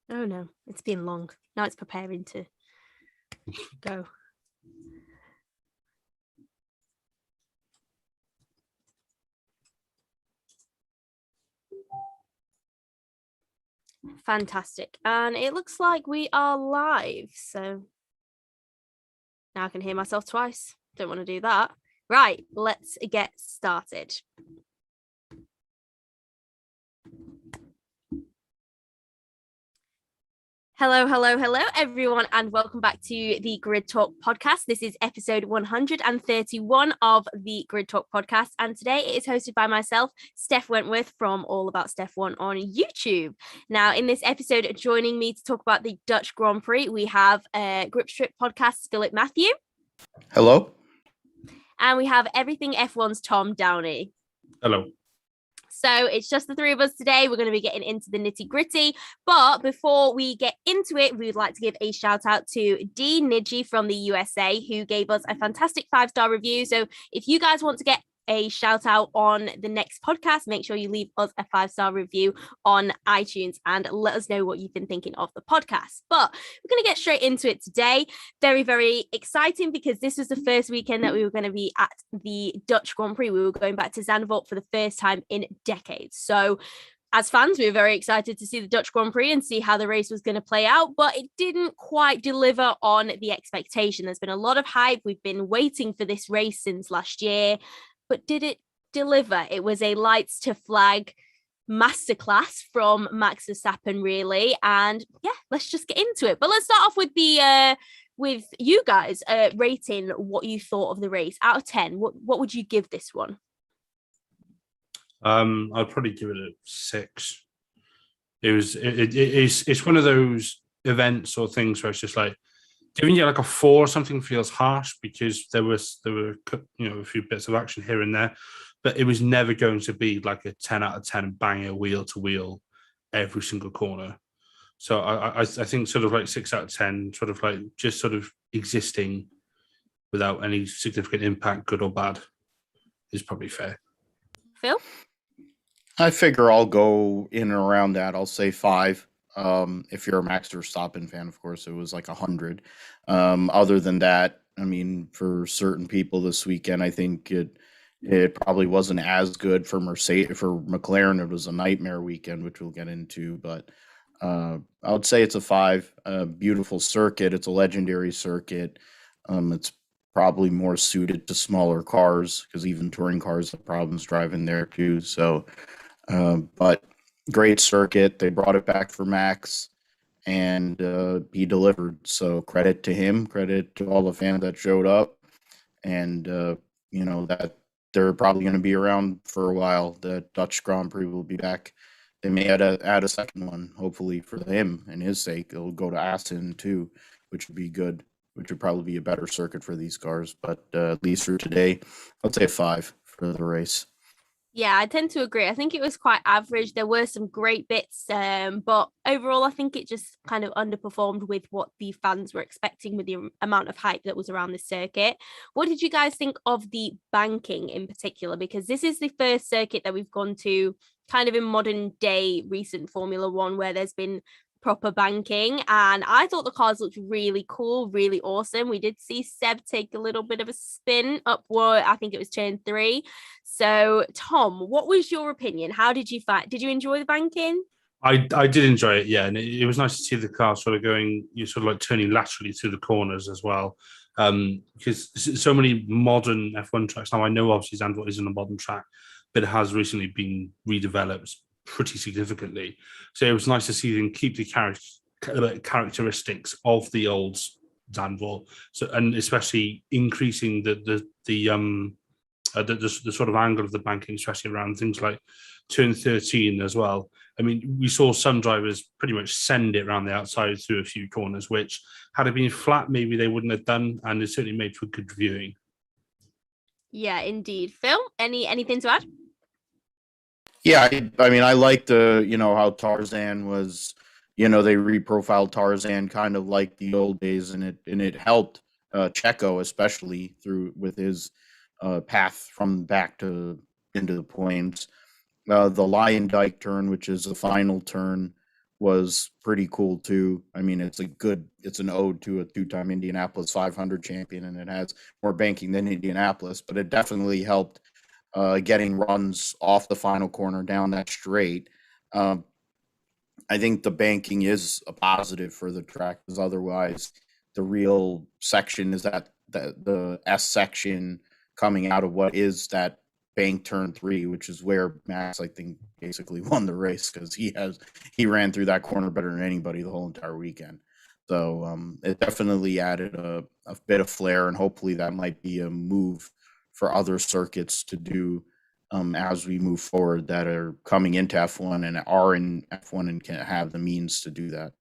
Oh no, it's been long. Now it's preparing to go. Fantastic. And it looks like we are live. So now I can hear myself twice. Don't want to do that. Right, let's get started. Hello, everyone, and welcome back to the Grid Talk podcast. This is episode 131 of the Grid Talk podcast, and today it is hosted by myself, Steph Wentworth from All About SteF1 on YouTube. Now, in this episode, joining me to talk about the Dutch Grand Prix, we have Grip Strip podcast Philip Mathew. Hello. And we have Everything F1's Tom Downey. Hello. So it's just the three of us today. We're going to be getting into the nitty gritty. But before we get into it, we would like to give a shout out to D Nidji from the USA, who gave us a fantastic 5-star review. So if you guys want to get a shout out on the next podcast, make sure you leave us a 5-star review on iTunes and let us know what you've been thinking of the podcast. But we're going to get straight into it today. Very, very exciting, because this was the first weekend that we were going to be at the Dutch Grand Prix. We were going back to Zandvoort for the first time in decades. So as fans, we were very excited to see the Dutch Grand Prix and see how the race was going to play out, but it didn't quite deliver on the expectation. There's been a lot of hype. We've been waiting for this race since last year. But did it deliver? It was a lights to flag masterclass from Max Verstappen, really. And yeah, let's just get into it. But let's start off with the with you guys rating what you thought of the race out of 10. What would you give this one? I'd probably give it a 6. It's one of those events or things where it's just like, giving you like a 4 or something feels harsh, because there were a few bits of action here and there, but it was never going to be like a 10 out of 10 banger wheel to wheel every single corner. So I think sort of like 6 out of 10, sort of like just sort of existing without any significant impact, good or bad, is probably fair. Phil? I figure I'll go in and around that. I'll say 5. If you're a Max Verstappen fan, of course, it was like 100. Other than that, I mean, for certain people this weekend, I think it probably wasn't as good for McLaren. It was a nightmare weekend, which we'll get into. But I would say it's a 5. Beautiful circuit. It's a legendary circuit. It's probably more suited to smaller cars, because even touring cars have problems driving there too. So, but great circuit. They brought it back for Max, and he delivered. So credit to him, credit to all the fans that showed up, and that they're probably going to be around for a while. The Dutch Grand Prix will be back. They may add a second one, hopefully for him and his sake. It'll go to Assen too, which would be good. Which would probably be a better circuit for these cars. But at least for today, I'll say 5 for the race. Yeah, I tend to agree. I think it was quite average. There were some great bits, but overall, I think it just kind of underperformed with what the fans were expecting with the amount of hype that was around the circuit. What did you guys think of the banking in particular? Because this is the first circuit that we've gone to kind of in modern day recent Formula One where there's been proper banking, and I thought the cars looked really cool, really awesome. We did see Seb take a little bit of a spin upward. I think it was turn 3. So Tom, what was your opinion? How did you find? Did you enjoy the banking? I did enjoy it, yeah, and it was nice to see the car sort of going, you sort of like turning laterally through the corners as well, because so many modern F1 tracks now. I know obviously Zandvoort isn't a modern track, but it has recently been redeveloped pretty significantly. So it was nice to see them keep the characteristics of the old Zandvoort, so, and especially increasing the sort of angle of the banking, especially around things like turn 13 as well. I mean, we saw some drivers pretty much send it around the outside through a few corners, which had it been flat, maybe they wouldn't have done, and it certainly made for good viewing. Yeah, indeed. Phil, anything to add? Yeah, I mean, I liked how Tarzan was, they reprofiled Tarzan kind of like the old days, and it helped Checo, especially with his path from back into the points. The Lion Dyke turn, which is the final turn, was pretty cool too. I mean, it's an ode to a two-time Indianapolis 500 champion, and it has more banking than Indianapolis, but it definitely helped getting runs off the final corner down that straight. Um, I think the banking is a positive for the track, because otherwise the real section is the S section coming out of what is that bank turn 3, which is where Max, I think, basically won the race, because he ran through that corner better than anybody the whole entire weekend. So it definitely added a bit of flair, and hopefully that might be a move for other circuits to do as we move forward, that are coming into F1 and are in F1 and can have the means to do that.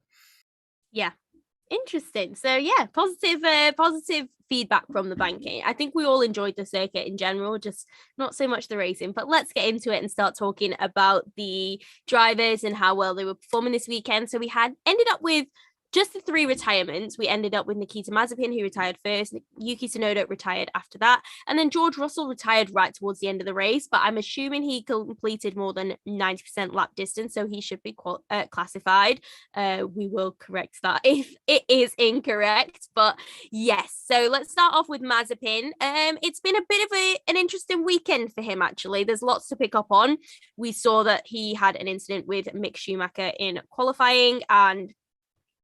Yeah. Interesting. So yeah, positive feedback from the banking. I think we all enjoyed the circuit in general, just not so much the racing. But let's get into it and start talking about the drivers and how well they were performing this weekend. So we ended up with just the 3 retirements. We ended up with Nikita Mazepin, who retired first. Yuki Sonoda retired after that. And then George Russell retired right towards the end of the race. But I'm assuming he completed more than 90% lap distance, so he should be classified. We will correct that if it is incorrect. But yes, so let's start off with Mazepin. It's been a bit of an interesting weekend for him, actually. There's lots to pick up on. We saw that he had an incident with Mick Schumacher in qualifying, and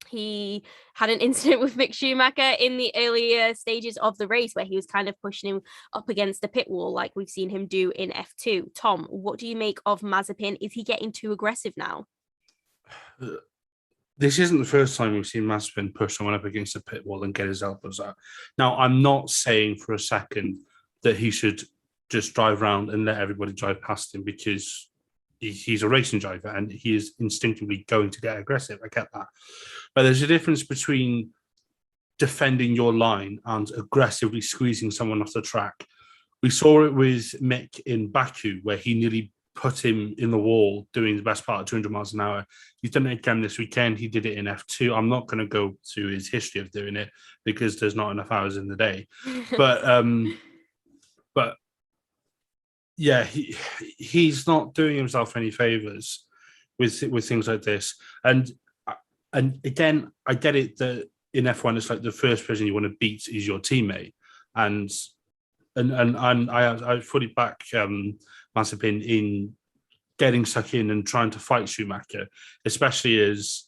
he had an incident with Mick Schumacher in the earlier stages of the race, where he was kind of pushing him up against the pit wall, like we've seen him do in F2. Tom, what do you make of Mazepin? Is he getting too aggressive now? This isn't the first time we've seen Mazepin push someone up against the pit wall and get his elbows out. Now, I'm not saying for a second that he should just drive around and let everybody drive past him, because he's a racing driver and he is instinctively going to get aggressive. I get that. But there's a difference between defending your line and aggressively squeezing someone off the track. We saw it with Mick in Baku, where he nearly put him in the wall doing the best part of 200 miles an hour. He's done it again this weekend. He did it in F2. I'm not going to go to his history of doing it, because there's not enough hours in the day. But yeah, he's not doing himself any favors with things like this. And again, I get it that in F1 it's like the first person you want to beat is your teammate, and I fully back Mazepin in getting stuck in and trying to fight Schumacher, especially as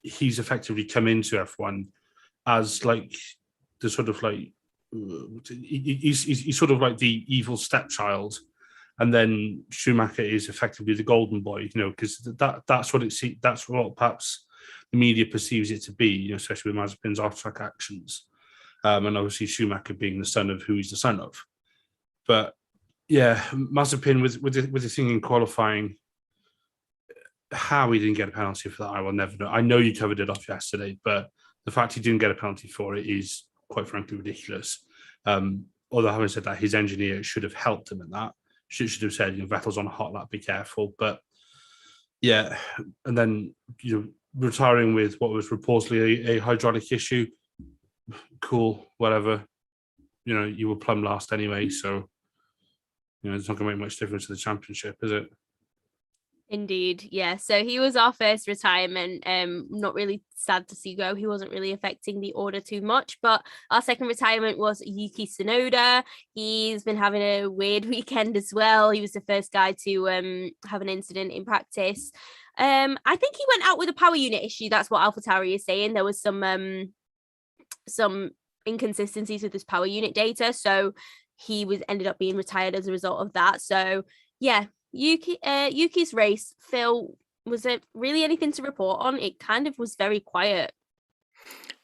he's effectively come into F1 as like the sort of like he's sort of like the evil stepchild, and then Schumacher is effectively the golden boy, because that's what perhaps the media perceives it to be, especially with Mazepin's off-track actions, and obviously Schumacher being the son of who he's the son of. But yeah, Mazepin with the thing in qualifying, how he didn't get a penalty for that, I will never know. I know you covered it off yesterday, but the fact he didn't get a penalty for it is quite frankly ridiculous. Although having said that, his engineer should have helped him in that. Should have said, Vettel's on a hot lap, be careful. But yeah, and then retiring with what was reportedly a hydraulic issue. Cool, whatever. You were plumb last anyway, so it's not going to make much difference to the championship, is it? Indeed, yeah. So he was our first retirement. Not really sad to see go. He wasn't really affecting the order too much. But our second retirement was Yuki Sonoda. He's been having a weird weekend as well. He was the first guy to have an incident in practice. I think he went out with a power unit issue. That's what AlphaTauri is saying. There was some inconsistencies with his power unit data, so he ended up being retired as a result of that. So yeah. Yuki's race, Phil, was it really anything to report on? It kind of was very quiet.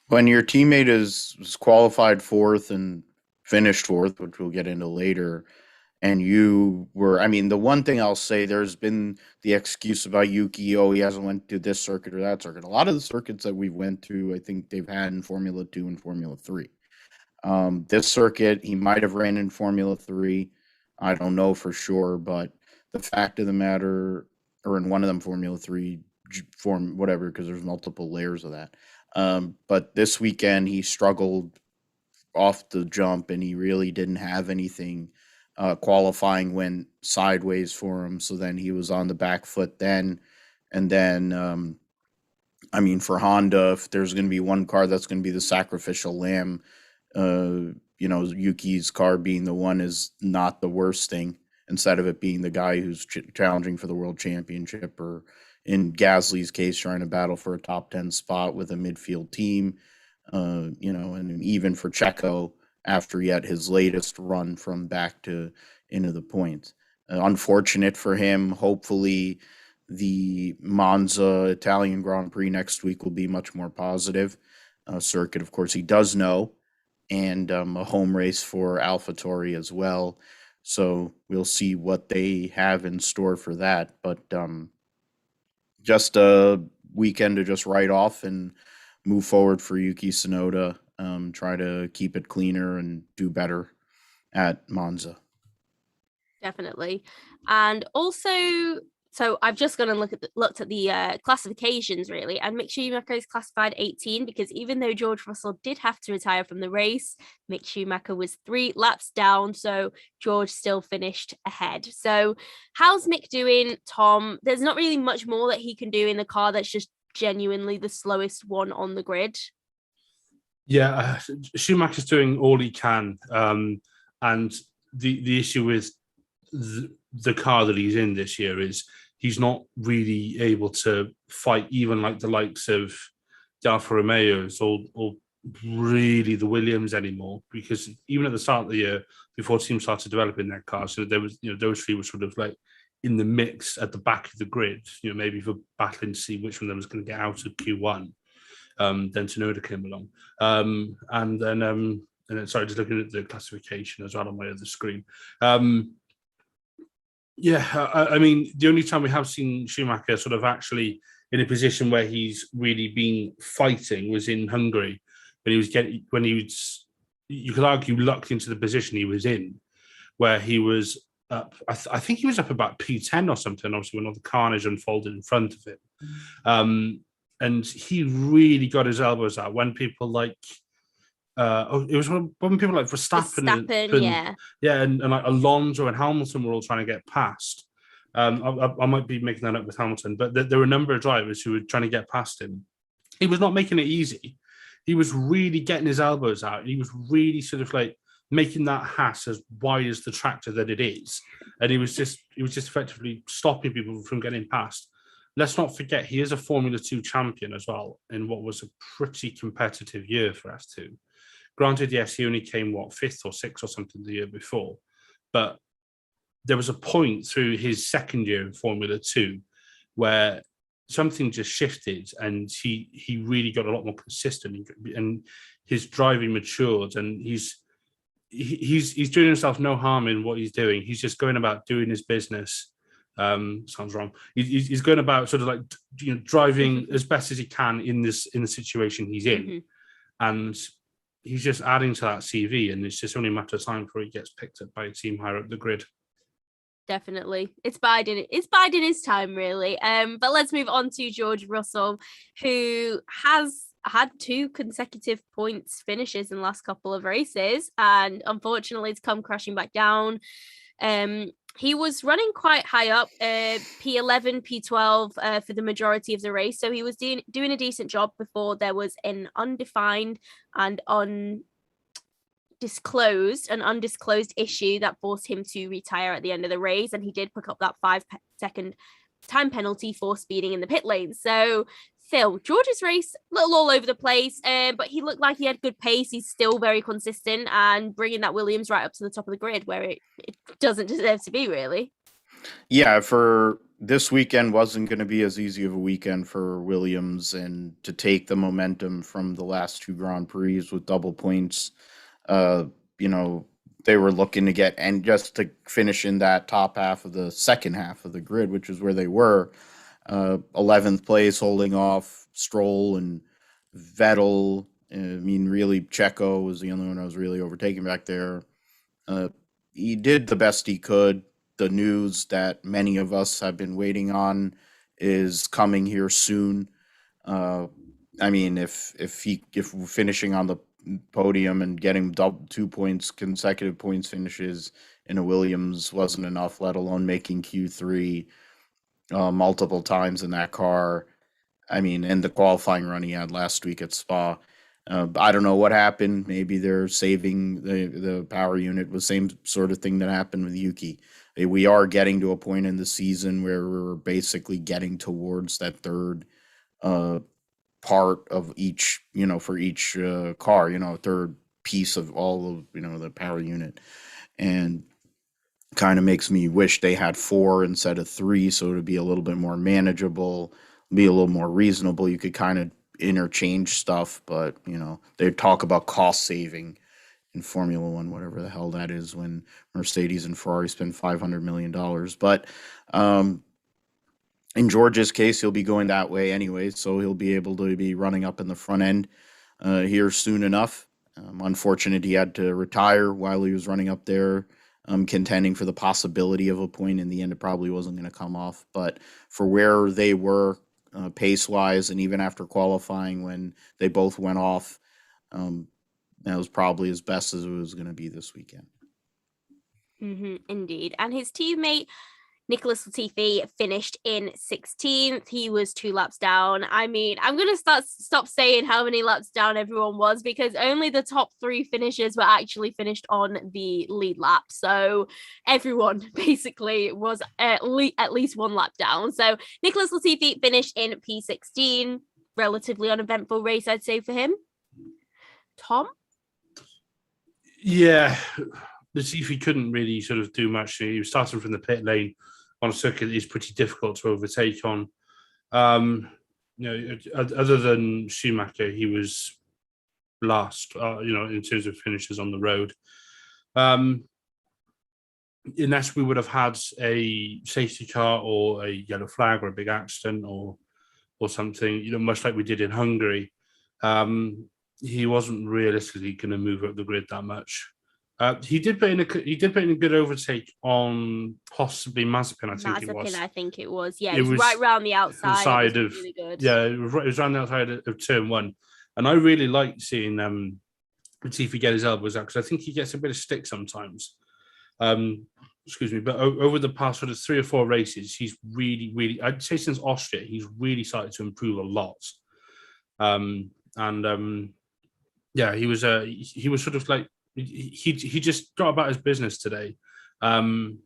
When your teammate is qualified 4th and finished 4th, which we'll get into later, and you were, the one thing I'll say, there's been the excuse about Yuki, he hasn't went to this circuit or that circuit. A lot of the circuits that we went to, I think they've had in Formula 2 and Formula 3. This circuit, he might have ran in Formula 3. I don't know for sure, but the fact of the matter, or in one of them Formula 3 form, whatever, because there's multiple layers of that. But this weekend he struggled off the jump, and he really didn't have anything. Qualifying went sideways for him, so then he was on the back foot then. And then I mean, for Honda, if there's going to be one car that's going to be the sacrificial lamb, Yuki's car being the one is not the worst thing. Instead of it being the guy who's challenging for the world championship, or in Gasly's case, trying to battle for a top 10 spot with a midfield team, and even for Checo after yet his latest run from back to into the points. Unfortunate for him. Hopefully, the Monza Italian Grand Prix next week will be much more positive. Circuit, of course, he does know, and a home race for AlphaTauri as well. So we'll see what they have in store for that. But just a weekend to just write off and move forward for Yuki Sonoda. Try to keep it cleaner and do better at Monza. Definitely. And also, so I've just gone and looked at the classifications, really, and Mick Schumacher is classified 18 because even though George Russell did have to retire from the race, Mick Schumacher was 3 laps down, so George still finished ahead. So how's Mick doing, Tom? There's not really much more that he can do in the car that's just genuinely the slowest one on the grid. Yeah, Schumacher's doing all he can, and the issue with the car that he's in this year is he's not really able to fight even like the likes of the Alfa Romeos or really the Williams anymore, because even at the start of the year, before teams started developing their cars, so there was, those three were sort of like in the mix at the back of the grid, maybe for battling to see which one of them was going to get out of Q1. Then Tsunoda came along. And then, sorry, just looking at the classification as well on my other screen. I mean, the only time we have seen Schumacher sort of actually in a position where he's really been fighting was in Hungary, when he was, you could argue, lucked into the position he was in, where he was up. I think he was up about P10 or something. Obviously, when all the carnage unfolded in front of him, and he really got his elbows out when people like. It was when people like Verstappen and like Alonso and Hamilton were all trying to get past. I might be making that up with Hamilton, but there were a number of drivers who were trying to get past him. He was not making it easy. He was really getting his elbows out. He was really sort of like making that Haas as wide as the tractor that it is, and he was just effectively stopping people from getting past. Let's not forget he is a Formula 2 champion as well in what was a pretty competitive year for F2. Granted, yes, he only came, 5th or 6th or something the year before. But there was a point through his second year in Formula 2 where something just shifted and he really got a lot more consistent, and his driving matured, and he's doing himself no harm in what he's doing. He's just going about doing his business. Sounds wrong. He's going about sort of like driving as best as he can in the situation he's in, and he's just adding to that CV, and it's just only a matter of time before he gets picked up by a team higher up the grid. Definitely. It's biding his time, really. But let's move on to George Russell, who has had 2 consecutive points finishes in the last couple of races, and unfortunately it's come crashing back down. He was running quite high up, P11, P12 for the majority of the race. So he was doing a decent job before there was an undefined and undisclosed issue that forced him to retire at the end of the race. And he did pick up that 5-second time penalty for speeding in the pit lane. So Phil, George's race, a little all over the place, but he looked like he had good pace. He's still very consistent and bringing that Williams right up to the top of the grid where it doesn't deserve to be, really. Yeah, for this weekend wasn't going to be as easy of a weekend for Williams, and to take the momentum from the last 2 Grand Prix with double points, they were looking to get, and just to finish in that top half of the second half of the grid, which is where they were. 11th place, holding off Stroll and Vettel. I mean, really, Checo was the only one I was really overtaking back there. He did the best he could. The news that many of us have been waiting on is coming here soon. I mean, if finishing on the podium and getting 2 points, consecutive points finishes in a Williams wasn't enough, let alone making Q3 multiple times in that car. I mean, and the qualifying run he had last week at Spa. I don't know what happened. Maybe they're saving the power unit. The same sort of thing that happened with Yuki. We are getting to a point in the season where we're basically getting towards that third uh, part of each, for each car, third piece of all of, the power unit. And kind of makes me wish they had 4 instead of 3, so it would be a little bit more manageable, be a little more reasonable. You could kind of interchange stuff, but they talk about cost saving in Formula One, whatever the hell that is, when Mercedes and Ferrari spend $500 million. But in George's case, he'll be going that way anyway, so he'll be able to be running up in the front end here soon enough. Unfortunate he had to retire while he was running up there, contending for the possibility of a point. In the end, it probably wasn't going to come off. But for where they were pace-wise, and even after qualifying when they both went off, that was probably as best as it was going to be this weekend. Indeed. And his teammate, Nicholas Latifi, finished in 16th. He was 2 laps down. I mean, I'm going to stop saying how many laps down everyone was, because only the top 3 finishers were actually finished on the lead lap. So everyone basically was at least 1 lap down. So Nicholas Latifi finished in P16. Relatively uneventful race, I'd say, for him. Tom? Yeah, Latifi couldn't really sort of do much. He was starting from the pit lane on a circuit that is pretty difficult to overtake on. Other than Schumacher, he was last, in terms of finishes on the road. Unless we would have had a safety car or a yellow flag or a big accident or something, much like we did in Hungary, he wasn't realistically going to move up the grid that much. He did put in a good overtake on possibly Mazepin. I think it was. Yeah, it was right around the outside. It was really good. Yeah, it was around the outside of turn 1, and I really liked seeing Latifi get his elbows out, because I think he gets a bit of stick sometimes. Excuse me, but over the past sort of 3 or 4 races, he's really, really, I'd say since Austria, he's really started to improve a lot. Yeah, he was sort of like, he just got about his business today. And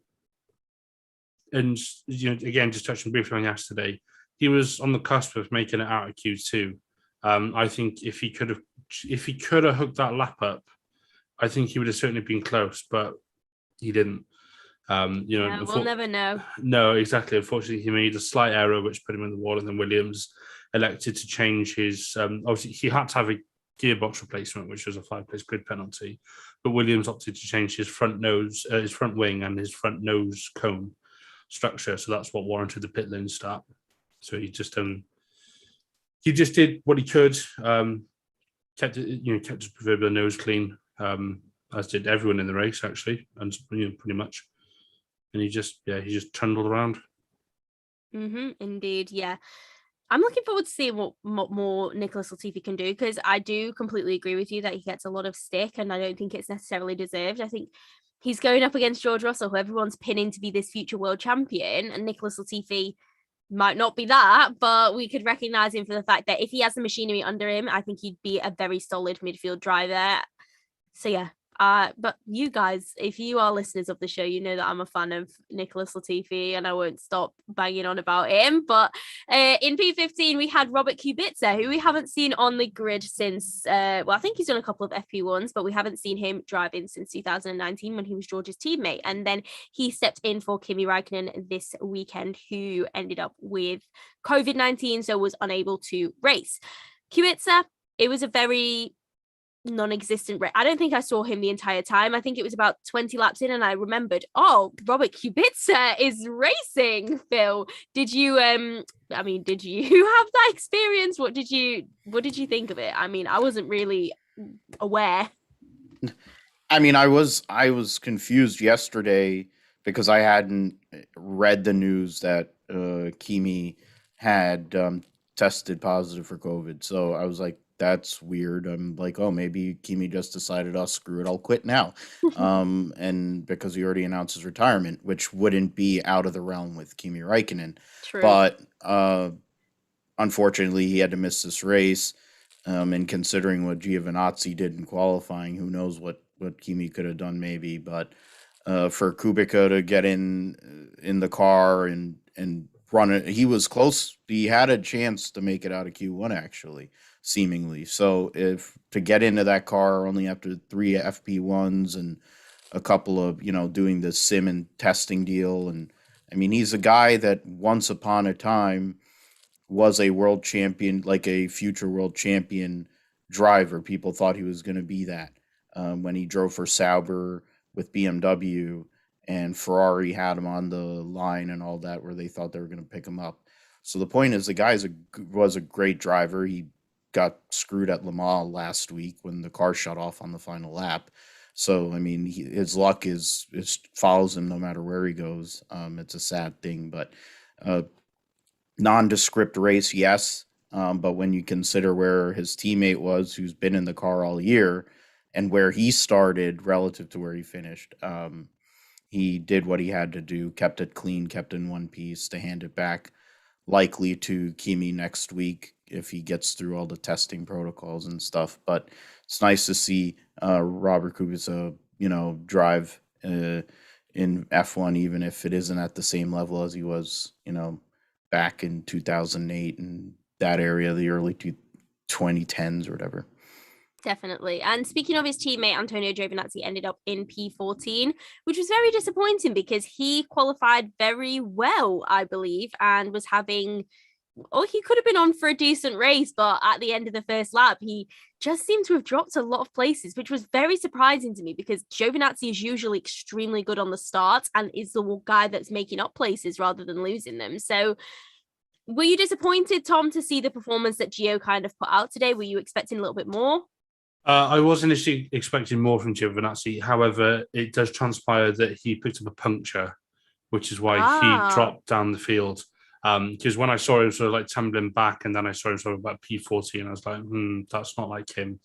again, just touching briefly on yesterday, he was on the cusp of making it out of Q2. I think if he could have hooked that lap up, I think he would have certainly been close, but he didn't. We'll never know. No, exactly. Unfortunately, he made a slight error which put him in the wall, and then Williams elected to change his. Obviously, he had to have a gearbox replacement, which was a 5-place grid penalty, but Williams opted to change his front wing, and his front nose cone structure. So that's what warranted the pit lane start. So he just did what he could. Kept his proverbial nose clean, as did everyone in the race actually, and pretty much. And he just trundled around. Indeed, yeah. I'm looking forward to seeing what more Nicholas Latifi can do, because I do completely agree with you that he gets a lot of stick, and I don't think it's necessarily deserved. I think he's going up against George Russell, who everyone's pinning to be this future world champion, and Nicholas Latifi might not be that, but we could recognize him for the fact that if he has the machinery under him, I think he'd be a very solid midfield driver. So yeah. But you guys, if you are listeners of the show, you know that I'm a fan of Nicholas Latifi, and I won't stop banging on about him. But in P15, we had Robert Kubica, who we haven't seen on the grid since, I think he's done a couple of FP1s, but we haven't seen him driving since 2019 when he was George's teammate. And then he stepped in for Kimi Räikkönen this weekend, who ended up with COVID-19, so was unable to race. Kubica, it was a very non-existent race. I don't think I saw him the entire time. I think it was about 20 laps in, and I remembered, Robert Kubica is racing. Phil, did you have that experience? What did you think of it? I mean, I wasn't really aware. I mean, I was confused yesterday because I hadn't read the news that Kimi had tested positive for COVID. So I was like, that's weird. I'm like, oh, maybe Kimi just decided, screw it, I'll quit now. And because he already announced his retirement, which wouldn't be out of the realm with Kimi Räikkönen. True. But unfortunately, he had to miss this race. And considering what Giovinazzi did in qualifying, who knows what Kimi could have done maybe. But for Kubica to get in the car and run it, he was close. He had a chance to make it out of Q1 actually, seemingly. So if to get into that car only after 3 FP1s and a couple of doing the sim and testing deal, and I mean he's a guy that once upon a time was a world champion, like a future world champion driver. People thought he was going to be that when he drove for Sauber with BMW, and Ferrari had him on the line and all that, where they thought they were going to pick him up. So the point is, the guy was a great driver. He got screwed at Le Mans last week when the car shut off on the final lap. So I mean, his luck is follows him no matter where he goes. It's a sad thing, but nondescript race, yes. But when you consider where his teammate was, who's been in the car all year, and where he started relative to where he finished, he did what he had to do, kept it clean, kept in one piece to hand it back, likely to Kimi next week if he gets through all the testing protocols and stuff. But it's nice to see Robert Kubica, drive in F1, even if it isn't at the same level as he was, back in 2008 and that area, the early 2010s or whatever. Definitely. And speaking of his teammate, Antonio Giovinazzi ended up in P14, which was very disappointing because he qualified very well, I believe, and was having, he could have been on for a decent race, but at the end of the first lap, he just seemed to have dropped a lot of places, which was very surprising to me because Giovinazzi is usually extremely good on the start and is the guy that's making up places rather than losing them. So were you disappointed, Tom, to see the performance that Gio kind of put out today? Were you expecting a little bit more? I was initially expecting more from Giovinazzi. However, it does transpire that he picked up a puncture, which is why he dropped down the field. Because when I saw him sort of like tumbling back, and then I saw him sort of about P14, I was like, that's not like him.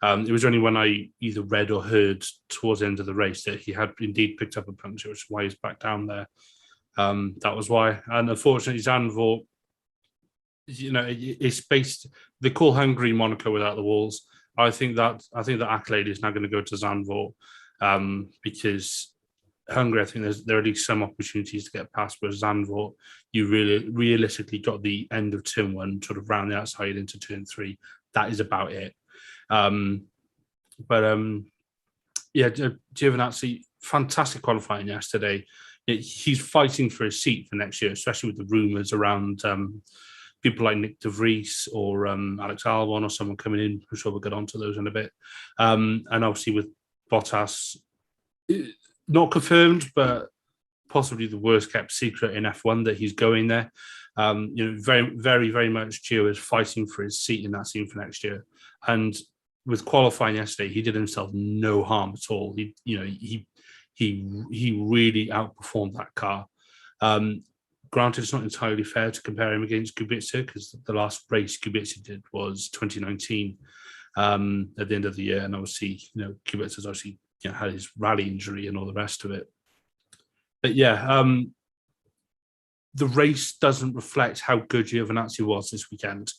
It was only when I either read or heard towards the end of the race that he had indeed picked up a puncture, which is why he's back down there. That was why. And unfortunately, Zandvoort, it's based. They call Hungary Monaco without the walls. I think that accolade is now going to go to Zandvoort because Hungary, I think there are at least some opportunities to get past, but Zandvoort, you really realistically got the end of turn 1, sort of round the outside into turn 3. That is about it. Giovinazzi, fantastic qualifying yesterday. He's fighting for his seat for next year, especially with the rumours around people like Nick de Vries or Alex Albon or someone coming in. I'm sure we'll get onto those in a bit. And obviously with Bottas, not confirmed, but possibly the worst kept secret in F1 that he's going there. Very, very, very much Gio is fighting for his seat in that team for next year. And with qualifying yesterday, he did himself no harm at all. He really outperformed that car. Granted, it's not entirely fair to compare him against Kubica because the last race Kubica did was 2019 at the end of the year, and obviously, Kubica's obviously had his rally injury and all the rest of it. But the race doesn't reflect how good Giovinazzi was this weekend.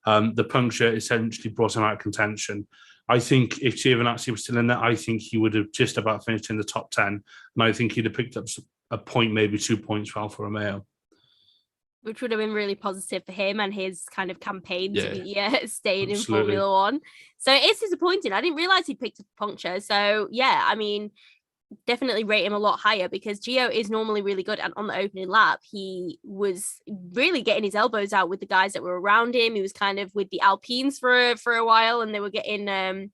The puncture essentially brought him out of contention. I think if Giovinazzi was still in there, I think he would have just about finished in the top 10, and I think he'd have picked up a point, maybe 2 points for Alfa Romeo. Which would have been really positive for him and his kind of campaign to be staying in Formula One. So it's disappointing. I didn't realize he picked up a puncture. So I mean, definitely rate him a lot higher because Gio is normally really good. And on the opening lap, he was really getting his elbows out with the guys that were around him. He was kind of with the Alpines for a while, and they were getting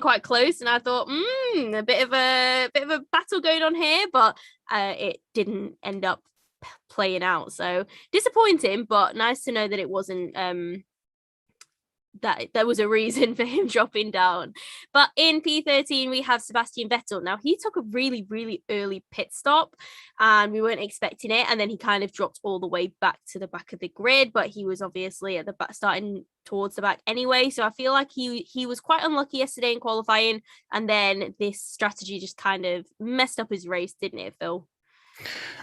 quite close. And I thought, a bit of a battle going on here, but it didn't end up playing out. So disappointing, but nice to know that it wasn't that there was a reason for him dropping down. But in P13 we have Sebastian Vettel. Now he took a really, really early pit stop and we weren't expecting it, and then he kind of dropped all the way back to the back of the grid, but he was obviously at the back, starting towards the back anyway. So I feel like he was quite unlucky yesterday in qualifying, and then this strategy just kind of messed up his race, didn't it, Phil?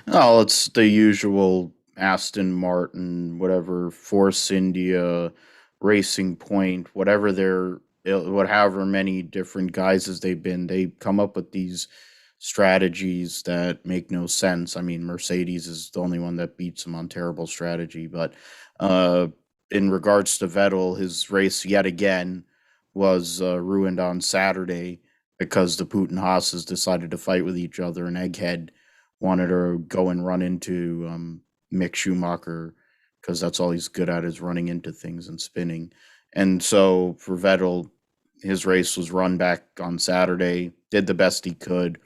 Oh, it's the usual Aston Martin, whatever, Force India, Racing Point, however many different guises they've been, they come up with these strategies that make no sense. I mean, Mercedes is the only one that beats them on terrible strategy. But in regards to Vettel, his race yet again was ruined on Saturday because the Putin Haas's decided to fight with each other, and Egghead wanted to go and run into Mick Schumacher because that's all he's good at, is running into things and spinning. And so for Vettel, his race was run back on Saturday, did the best he could.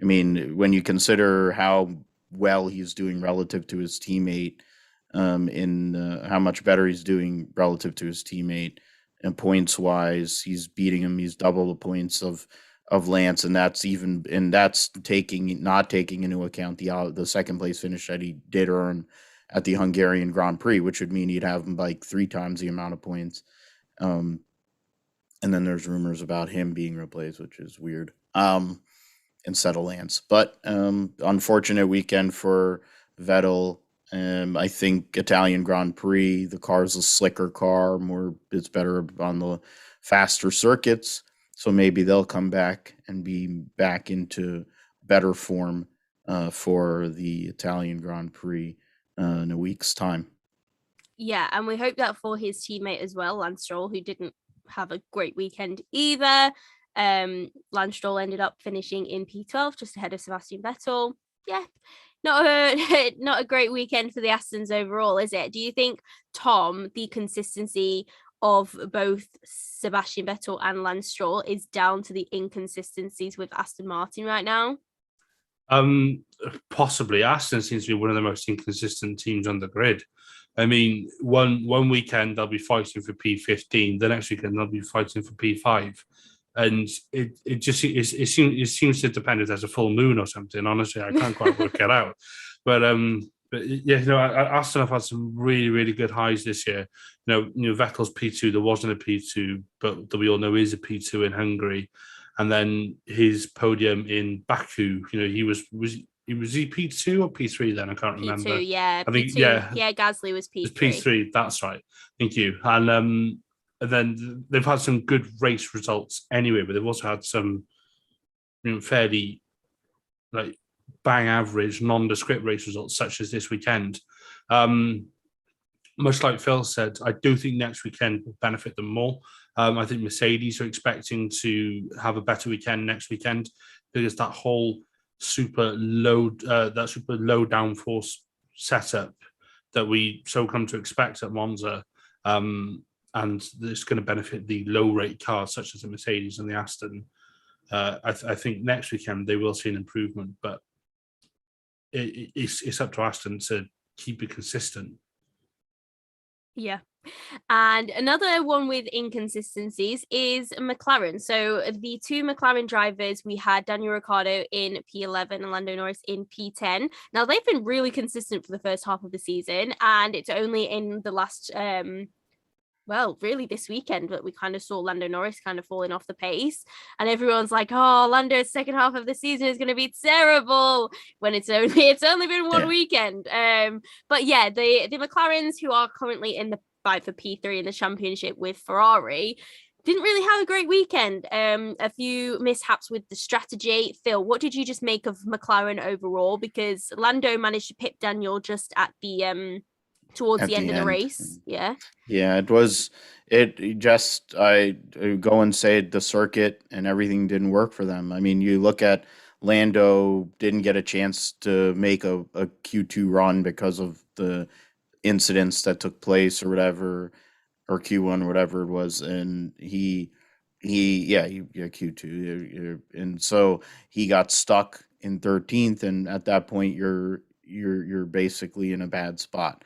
I mean, when you consider how well he's doing relative to his teammate, in how much better he's doing relative to his teammate, and points wise, he's beating him. He's double the points of Lance, and that's not taking into account the second place finish that he did earn at the Hungarian Grand Prix, which would mean he'd have him like 3 times the amount of points. And then there's rumors about him being replaced, which is weird. Instead of Lance, but unfortunate weekend for Vettel. I think Italian Grand Prix, the car's a slicker car, it's better on the faster circuits. So maybe they'll come back and be back into better form for the Italian Grand Prix in a week's time. Yeah, and we hope that for his teammate as well, Lance Stroll, who didn't have a great weekend either. Lance Stroll ended up finishing in P12, just ahead of Sebastian Vettel. Yeah, not a great weekend for the Astons overall, is it? Do you think, Tom, the consistency of both Sebastian Vettel and Lance Stroll is down to the inconsistencies with Aston Martin right now? Possibly. Aston seems to be one of the most inconsistent teams on the grid. I mean, one weekend they'll be fighting for P15, the next weekend they'll be fighting for P5. And it seems to depend if there's a full moon or something. Honestly, I can't quite work it out. But yeah, Aston have had some really, really good highs this year. Vettel's P2, there wasn't a P2, but we all know is a P2 in Hungary. And then his podium in Baku, he was he P2 or P3 then? I can't remember. P2, yeah. I think, P2, yeah, Gasly was P3. P3, that's right. Thank you. And then they've had some good race results anyway, but they've also had some fairly like bang average, nondescript race results, such as this weekend. Much like Phil said, I do think next weekend will benefit them more. I think Mercedes are expecting to have a better weekend next weekend because that whole super low downforce setup that we so come to expect at Monza, and it's going to benefit the low rate cars such as the Mercedes and the Aston. I think next weekend they will see an improvement, but it's up to Aston to keep it consistent. Yeah. And another one with inconsistencies is McLaren. So the 2 McLaren drivers, we had Daniel Ricciardo in P11 and Lando Norris in P10. Now, they've been really consistent for the first half of the season, and it's only in the last really this weekend that we kind of saw Lando Norris kind of falling off the pace, and everyone's like, oh, Lando's second half of the season is going to be terrible, when it's only been one weekend. But yeah, the McLarens, who are currently in the fight for P3 in the championship with Ferrari, didn't really have a great weekend. A few mishaps with the strategy. Phil, what did you just make of McLaren overall? Because Lando managed to pip Daniel just at the towards the end of the race. Yeah, it was I go and say the circuit and everything didn't work for them. I mean, you look at Lando, didn't get a chance to make a Q2 run because of the incidents that took place or whatever, or Q1 or whatever it was, and he Q2, and so he got stuck in 13th, and at that point you're basically in a bad spot.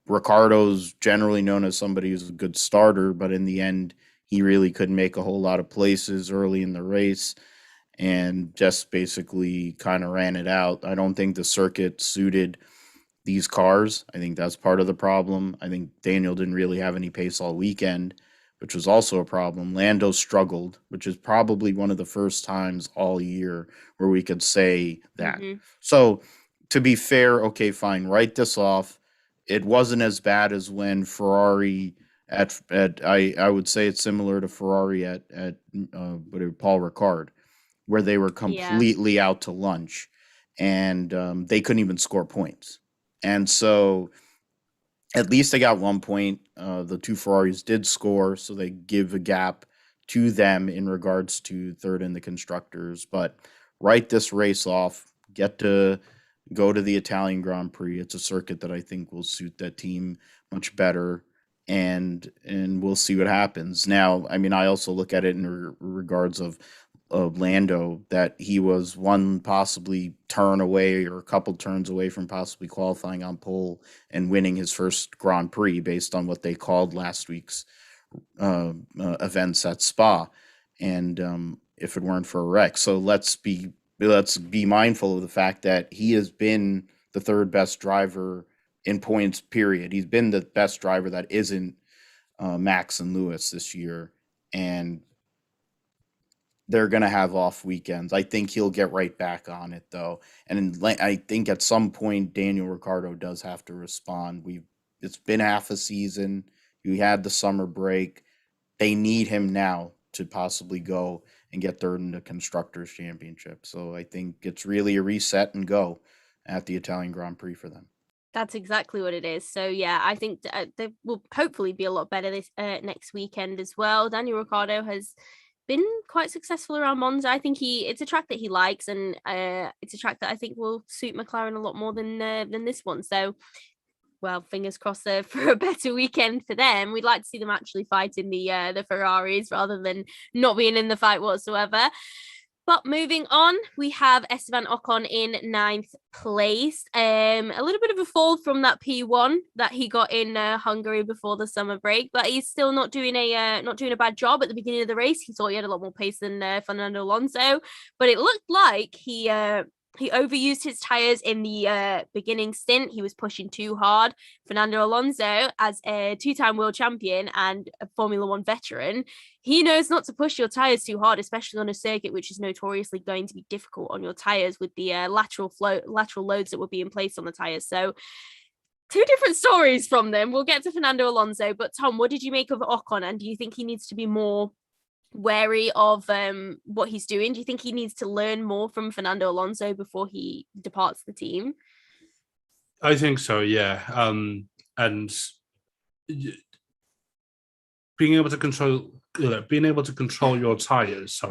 Ricardo's generally known as somebody who's a good starter, but in the end, he really couldn't make a whole lot of places early in the race and just basically kind of ran it out. I don't think the circuit suited these cars. I think that's part of the problem. I think Daniel didn't really have any pace all weekend, which was also a problem. Lando struggled, which is probably one of the first times all year where we could say that. Mm-hmm. So to be fair, okay, fine, write this off. It wasn't as bad as when Ferrari at I would say it's similar to Ferrari at Paul Ricard, where they were Yeah. completely out to lunch, and they couldn't even score points. And so at least they got 1 point. The two Ferraris did score, so they give a gap to them in regards to third in the constructors. But write this race off. Get to go to the Italian Grand Prix. It's a circuit that I think will suit that team much better, and we'll see what happens. Now, I mean, I also look at it in regards of Lando, that he was one possibly turn away or a couple turns away from possibly qualifying on pole and winning his first Grand Prix based on what they called last week's events at Spa, and if it weren't for a wreck. So let's be mindful of the fact that he has been the third best driver in points, period. He's been the best driver that isn't Max and Lewis this year, and they're going to have off weekends. I think he'll get right back on it, though. And I think at some point, Daniel Ricciardo does have to respond. It's been half a season. You had the summer break. They need him now to possibly go and get third in the Constructors' Championship. So I think it's really a reset and go at the Italian Grand Prix for them. That's exactly what it is. So yeah, I think they will hopefully be a lot better this next weekend as well. Daniel Ricciardo has been quite successful around Monza. I think it's a track that he likes, and it's a track that I think will suit McLaren a lot more than this one. So, well, fingers crossed for a better weekend for them. We'd like to see them actually fighting the Ferraris rather than not being in the fight whatsoever. But moving on, we have Esteban Ocon in 9th place. A little bit of a fall from that P1 that he got in Hungary before the summer break, but he's still not doing a bad job at the beginning of the race. He thought he had a lot more pace than Fernando Alonso, but it looked like he overused his tires in the beginning stint. He was pushing too hard. Fernando Alonso, as a two-time world champion and a Formula One veteran, he knows not to push your tires too hard, especially on a circuit which is notoriously going to be difficult on your tires with the lateral loads that will be in place on the tires. So two different stories from them. We'll get to Fernando Alonso, but Tom, what did you make of Ocon, and do you think he needs to be more wary of what he's doing? Do you think he needs to learn more from Fernando Alonso before he departs the team? I think so, yeah. And being able to control your tires,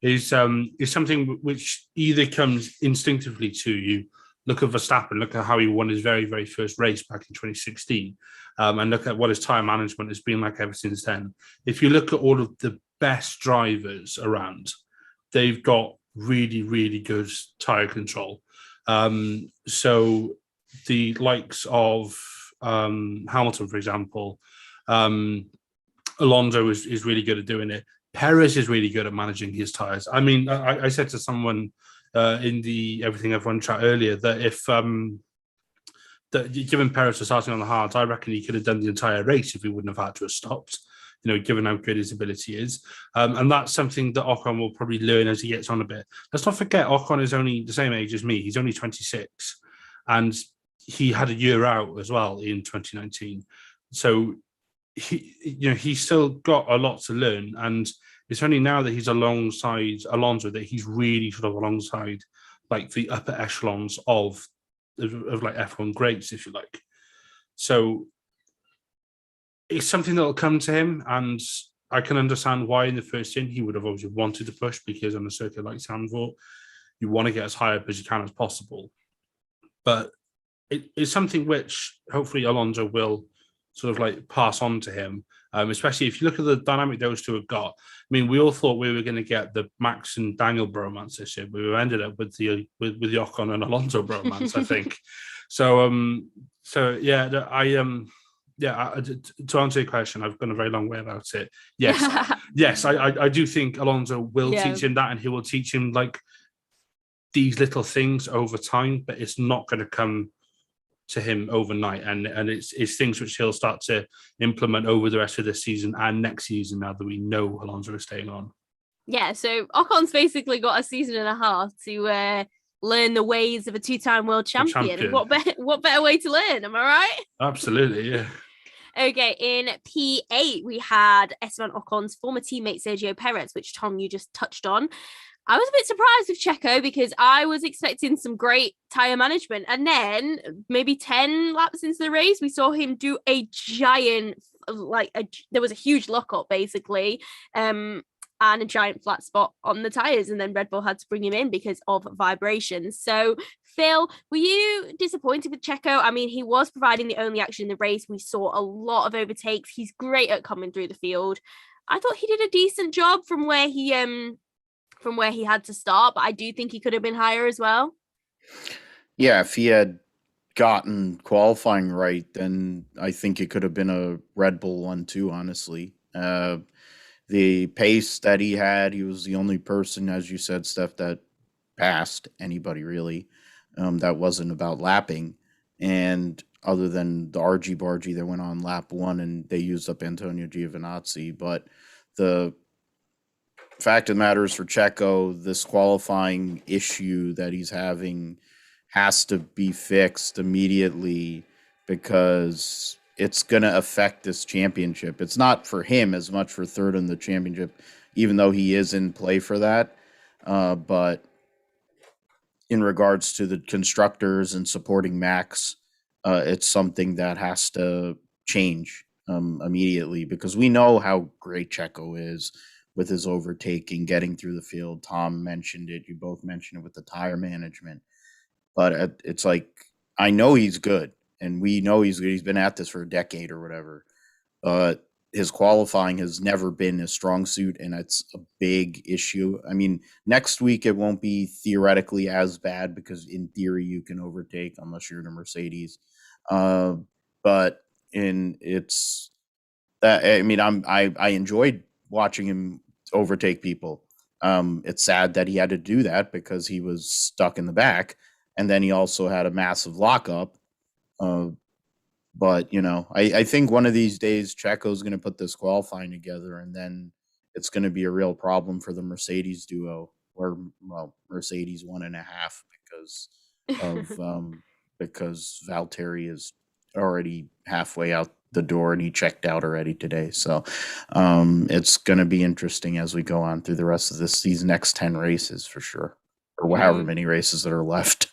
is something which either comes instinctively to you. Look at Verstappen. Look at how he won his very, very first race back in 2016, and look at what his tire management has been like ever since then. If you look at all of the best drivers around, they've got really, really good tire control. So the likes of Hamilton, for example, Alonso is really good at doing it. Perez is really good at managing his tires. I mean, I said to someone in the Everything F1 chat earlier that if given Perez was starting on the hards, I reckon he could have done the entire race if he wouldn't have had to have stopped, given how good his ability is. And that's something that Ocon will probably learn as he gets on a bit. Let's not forget, Ocon is only the same age as me. He's only 26. And he had a year out as well in 2019. So he's still got a lot to learn. And it's only now that he's alongside Alonso that he's really sort of alongside like the upper echelons of like F1 greats, if you like. So it's something that'll come to him, and I can understand why in the first stint he would have obviously wanted to push, because on a circuit like Zandvoort, you want to get as high up as you can as possible. But it's something which hopefully Alonso will sort of like pass on to him, especially if you look at the dynamic those two have got. I mean, we all thought we were going to get the Max and Daniel bromance this year, but we ended up with the Ocon and Alonso bromance, I think. So yeah, to answer your question, I've gone a very long way about it. Yes, yes, I do think Alonso will teach him that, and he will teach him like these little things over time, but it's not going to come to him overnight, and it's things which he'll start to implement over the rest of this season and next season, now that we know Alonso is staying on. Yeah, so Ocon's basically got a season and a half to learn the ways of a two-time world champion. What better way to learn? Am I right? Absolutely, yeah. Okay, in P8, we had Esteban Ocon's former teammate Sergio Perez, which, Tom, you just touched on. I was a bit surprised with Checo because I was expecting some great tyre management. And then maybe 10 laps into the race, we saw him do a giant, there was a huge lockup, basically. And a giant flat spot on the tyres, and then Red Bull had to bring him in because of vibrations. So, Phil, were you disappointed with Checo? I mean, he was providing the only action in the race. We saw a lot of overtakes. He's great at coming through the field. I thought he did a decent job from where he had to start, but I do think he could have been higher as well. Yeah, if he had gotten qualifying right, then I think it could have been a Red Bull 1-2, honestly. The pace that he had, he was the only person, as you said, Steph, that passed anybody really. That wasn't about lapping. And other than the argy-bargy that went on lap 1 and they used up Antonio Giovinazzi. But the fact of the matter is for Checo, this qualifying issue that he's having has to be fixed immediately because it's going to affect this championship. It's not for him as much for third in the championship, even though he is in play for that. But in regards to the constructors and supporting Max, it's something that has to change immediately because we know how great Checo is with his overtaking, getting through the field. Tom mentioned it. You both mentioned it with the tire management. But it's like, I know he's good. And we know he's good. He's been at this for a decade or whatever. But his qualifying has never been his strong suit, and it's a big issue. I mean, next week it won't be theoretically as bad because in theory you can overtake unless you're in a Mercedes. But it's that. I mean, I enjoyed watching him overtake people. It's sad that he had to do that because he was stuck in the back, and then he also had a massive lockup. But, you know, I think one of these days Checo's going to put this qualifying together, and then it's going to be a real problem for the Mercedes duo, or, well, Mercedes 1.5 because of because Valtteri is already halfway out the door and he checked out already today. So it's going to be interesting as we go on through the rest of these next 10 races for sure. Or however many races that are left.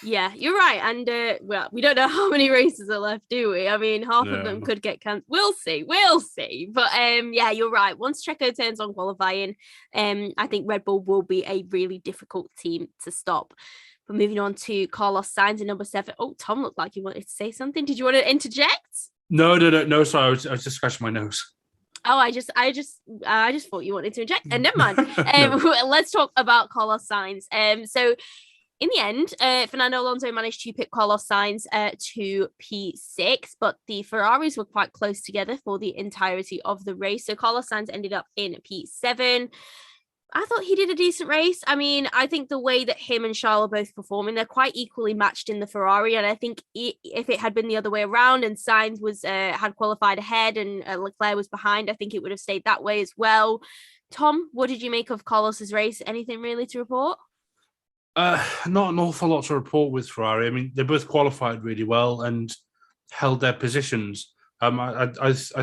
Yeah, you're right. And well, we don't know how many races are left, do we? I mean, half of them could get cancelled. We'll see. But yeah, you're right. Once Checo turns on qualifying, I think Red Bull will be a really difficult team to stop. But moving on to Carlos Sainz in number 7. Oh, Tom looked like you wanted to say something. Did you want to interject? No. Sorry, I was just scratching my nose. Oh, I just thought you wanted to inject. And never mind. Let's talk about Carlos Sainz. So in the end, Fernando Alonso managed to pick Carlos Sainz to P6, but the Ferraris were quite close together for the entirety of the race. So Carlos Sainz ended up in P7. I thought he did a decent race. I mean, I think the way that him and Charles are both performing, they're quite equally matched in the Ferrari. And I think if it had been the other way around and Sainz was had qualified ahead and Leclerc was behind, I think it would have stayed that way as well. Tom, what did you make of Carlos's race? Anything really to report? Not an awful lot to report with Ferrari. I mean, they both qualified really well and held their positions. I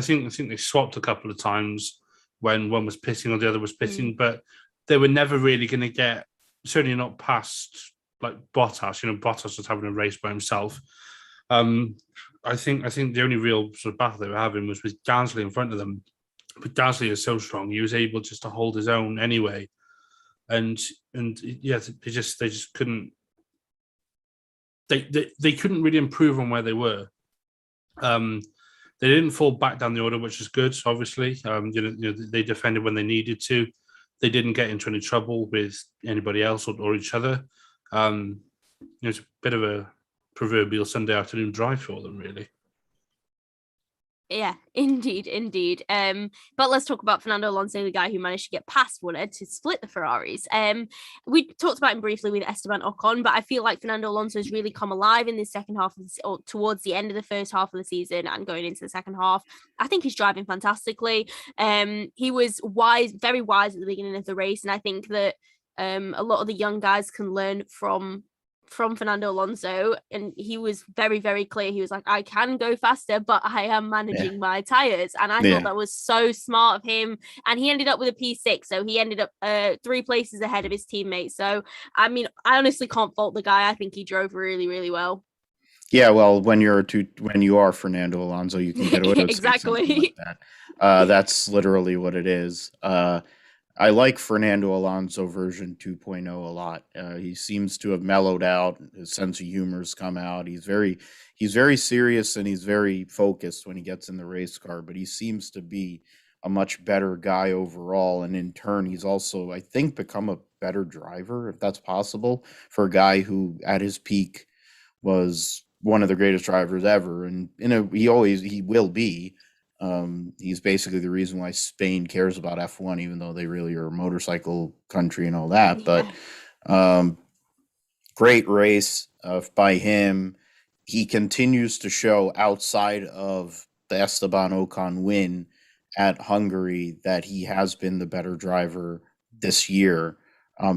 think they swapped a couple of times when one was pitting or the other was pitting, but they were never really going to get, certainly not past like Bottas. You know, Bottas was having a race by himself. I think the only real sort of battle they were having was with Gasly in front of them. But Gasly is so strong; he was able just to hold his own anyway. And yeah, they just couldn't. They couldn't really improve on where they were. They didn't fall back down the order, which is good. Obviously, they defended when they needed to. They didn't get into any trouble with anybody else or each other. It's a bit of a proverbial Sunday afternoon drive for them, really. Yeah, indeed. But let's talk about Fernando Alonso, the guy who managed to get past Woodard to split the Ferraris. We talked about him briefly with Esteban Ocon, but I feel like Fernando Alonso has really come alive in the second half of or towards the end of the first half of the season and going into the second half. I think he's driving fantastically. He was very wise at the beginning of the race, and I think that A lot of the young guys can learn from Fernando Alonso, and he was very, very clear. He was like, I can go faster, but I am managing my tires. And I thought that was so smart of him. And he ended up with a P6, so he ended up 3 places ahead of his teammates. So I mean, I honestly can't fault the guy. I think he drove really, really well. Yeah, well, when you are Fernando Alonso, you can get away with exactly something like that. That's literally what it is. I like Fernando Alonso version 2.0 a lot. He seems to have mellowed out. His sense of humor's come out. He's very serious and he's very focused when he gets in the race car. But he seems to be a much better guy overall, and in turn, he's also, I think, become a better driver, if that's possible, for a guy who, at his peak, was one of the greatest drivers ever. And he will be. He's basically the reason why Spain cares about F1, even though they really are a motorcycle country and all that. Yeah. But great race by him. He continues to show, outside of the Esteban Ocon win at Hungary, that he has been the better driver this year,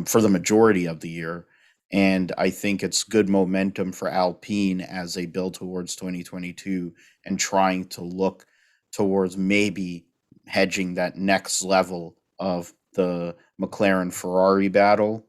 for the majority of the year. And I think it's good momentum for Alpine as they build towards 2022 and trying to look towards maybe hedging that next level of the McLaren Ferrari battle,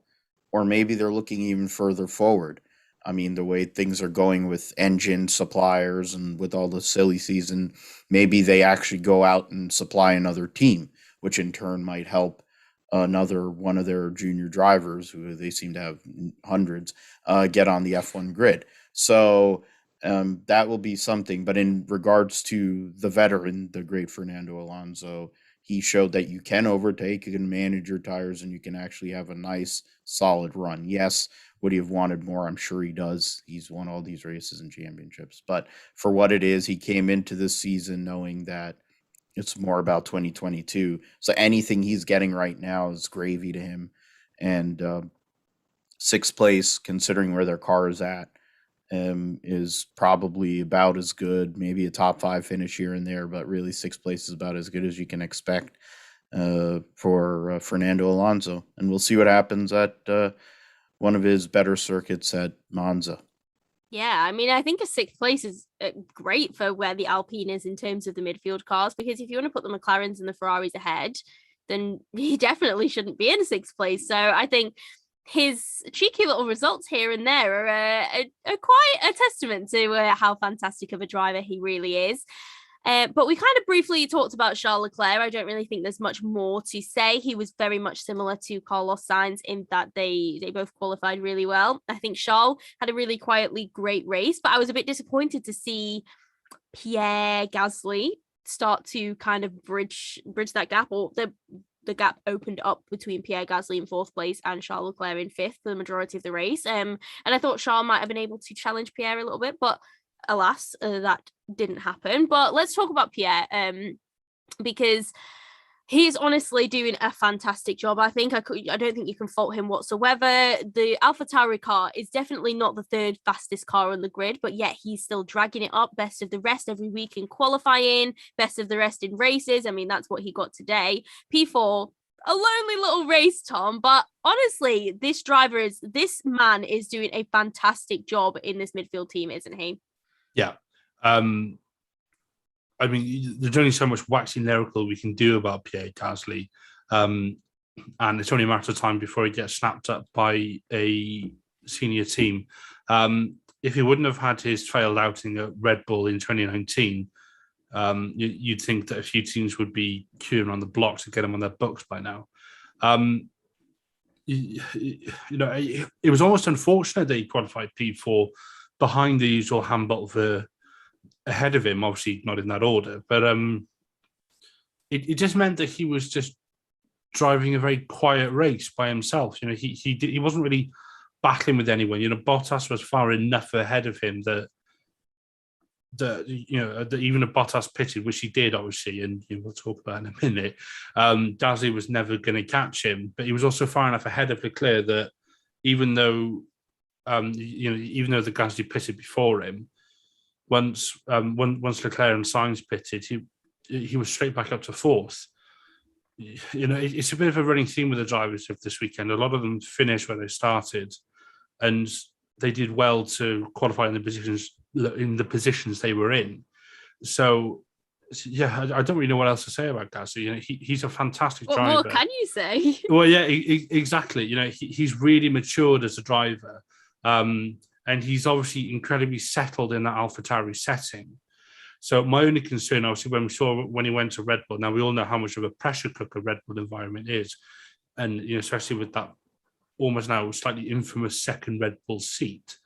or maybe they're looking even further forward. I mean, the way things are going with engine suppliers and with all the silly season, maybe they actually go out and supply another team, which in turn might help another one of their junior drivers, who they seem to have hundreds, get on the F1 grid. So that will be something. But in regards to the veteran, the great Fernando Alonso, he showed that you can overtake, you can manage your tires, and you can actually have a nice, solid run. Yes, would he have wanted more? I'm sure he does. He's won all these races and championships. But for what it is, he came into this season knowing that it's more about 2022. So anything he's getting right now is gravy to him. And 6th place, considering where their car is at, is probably about as good. Maybe a top 5 finish here and there, but really 6th place is about as good as you can expect for Fernando Alonso. And we'll see what happens at one of his better circuits at Monza. Yeah, I mean, I think a 6th place is great for where the Alpine is in terms of the midfield cars, because if you want to put the McLarens and the Ferraris ahead, then he definitely shouldn't be in 6th place. So I think his cheeky little results here and there are quite a testament to how fantastic of a driver he really is. But we kind of briefly talked about Charles Leclerc. I don't really think there's much more to say. He was very much similar to Carlos Sainz in that they both qualified really well. I think Charles had a really quietly great race, but I was a bit disappointed to see Pierre Gasly start to kind of bridge that gap, or the gap opened up between Pierre Gasly in 4th place and Charles Leclerc in 5th for the majority of the race. And I thought Charles might have been able to challenge Pierre a little bit, but alas, that didn't happen. But let's talk about Pierre, because he's honestly doing a fantastic job. I don't think you can fault him whatsoever. The AlphaTauri car is definitely not the 3rd fastest car on the grid, but yet he's still dragging it up. Best of the rest every week in qualifying, best of the rest in races. I mean, that's what he got today. P4, a lonely little race, Tom, but honestly, this man is doing a fantastic job in this midfield team, isn't he? Yeah. I mean, there's only so much waxing lyrical we can do about Pierre Gasly. And it's only a matter of time before he gets snapped up by a senior team. If he wouldn't have had his failed outing at Red Bull in 2019, you'd think that a few teams would be queuing on the block to get him on their books by now. It was almost unfortunate that he qualified P4 behind the usual Hamilton ahead of him, obviously not in that order, but it just meant that he was just driving a very quiet race by himself. He wasn't really battling with anyone. Bottas was far enough ahead of him that even if Bottas pitted, which he did obviously, and we'll talk about in a minute, Gasly was never going to catch him, but he was also far enough ahead of Leclerc that even though the Gasly pitted before him, once Leclerc and Sainz pitted, he was straight back up to 4th. it's a bit of a running theme with the drivers of this weekend. A lot of them finished where they started, and they did well to qualify in the positions they were in. So, yeah, I don't really know what else to say about Gasly. He's a fantastic driver. What more can you say? Well, yeah, exactly. He's really matured as a driver, and he's obviously incredibly settled in that AlphaTauri setting. So my only concern, obviously, when he went to Red Bull, now we all know how much of a pressure cooker Red Bull environment is, and especially with that almost now slightly infamous second Red Bull seat.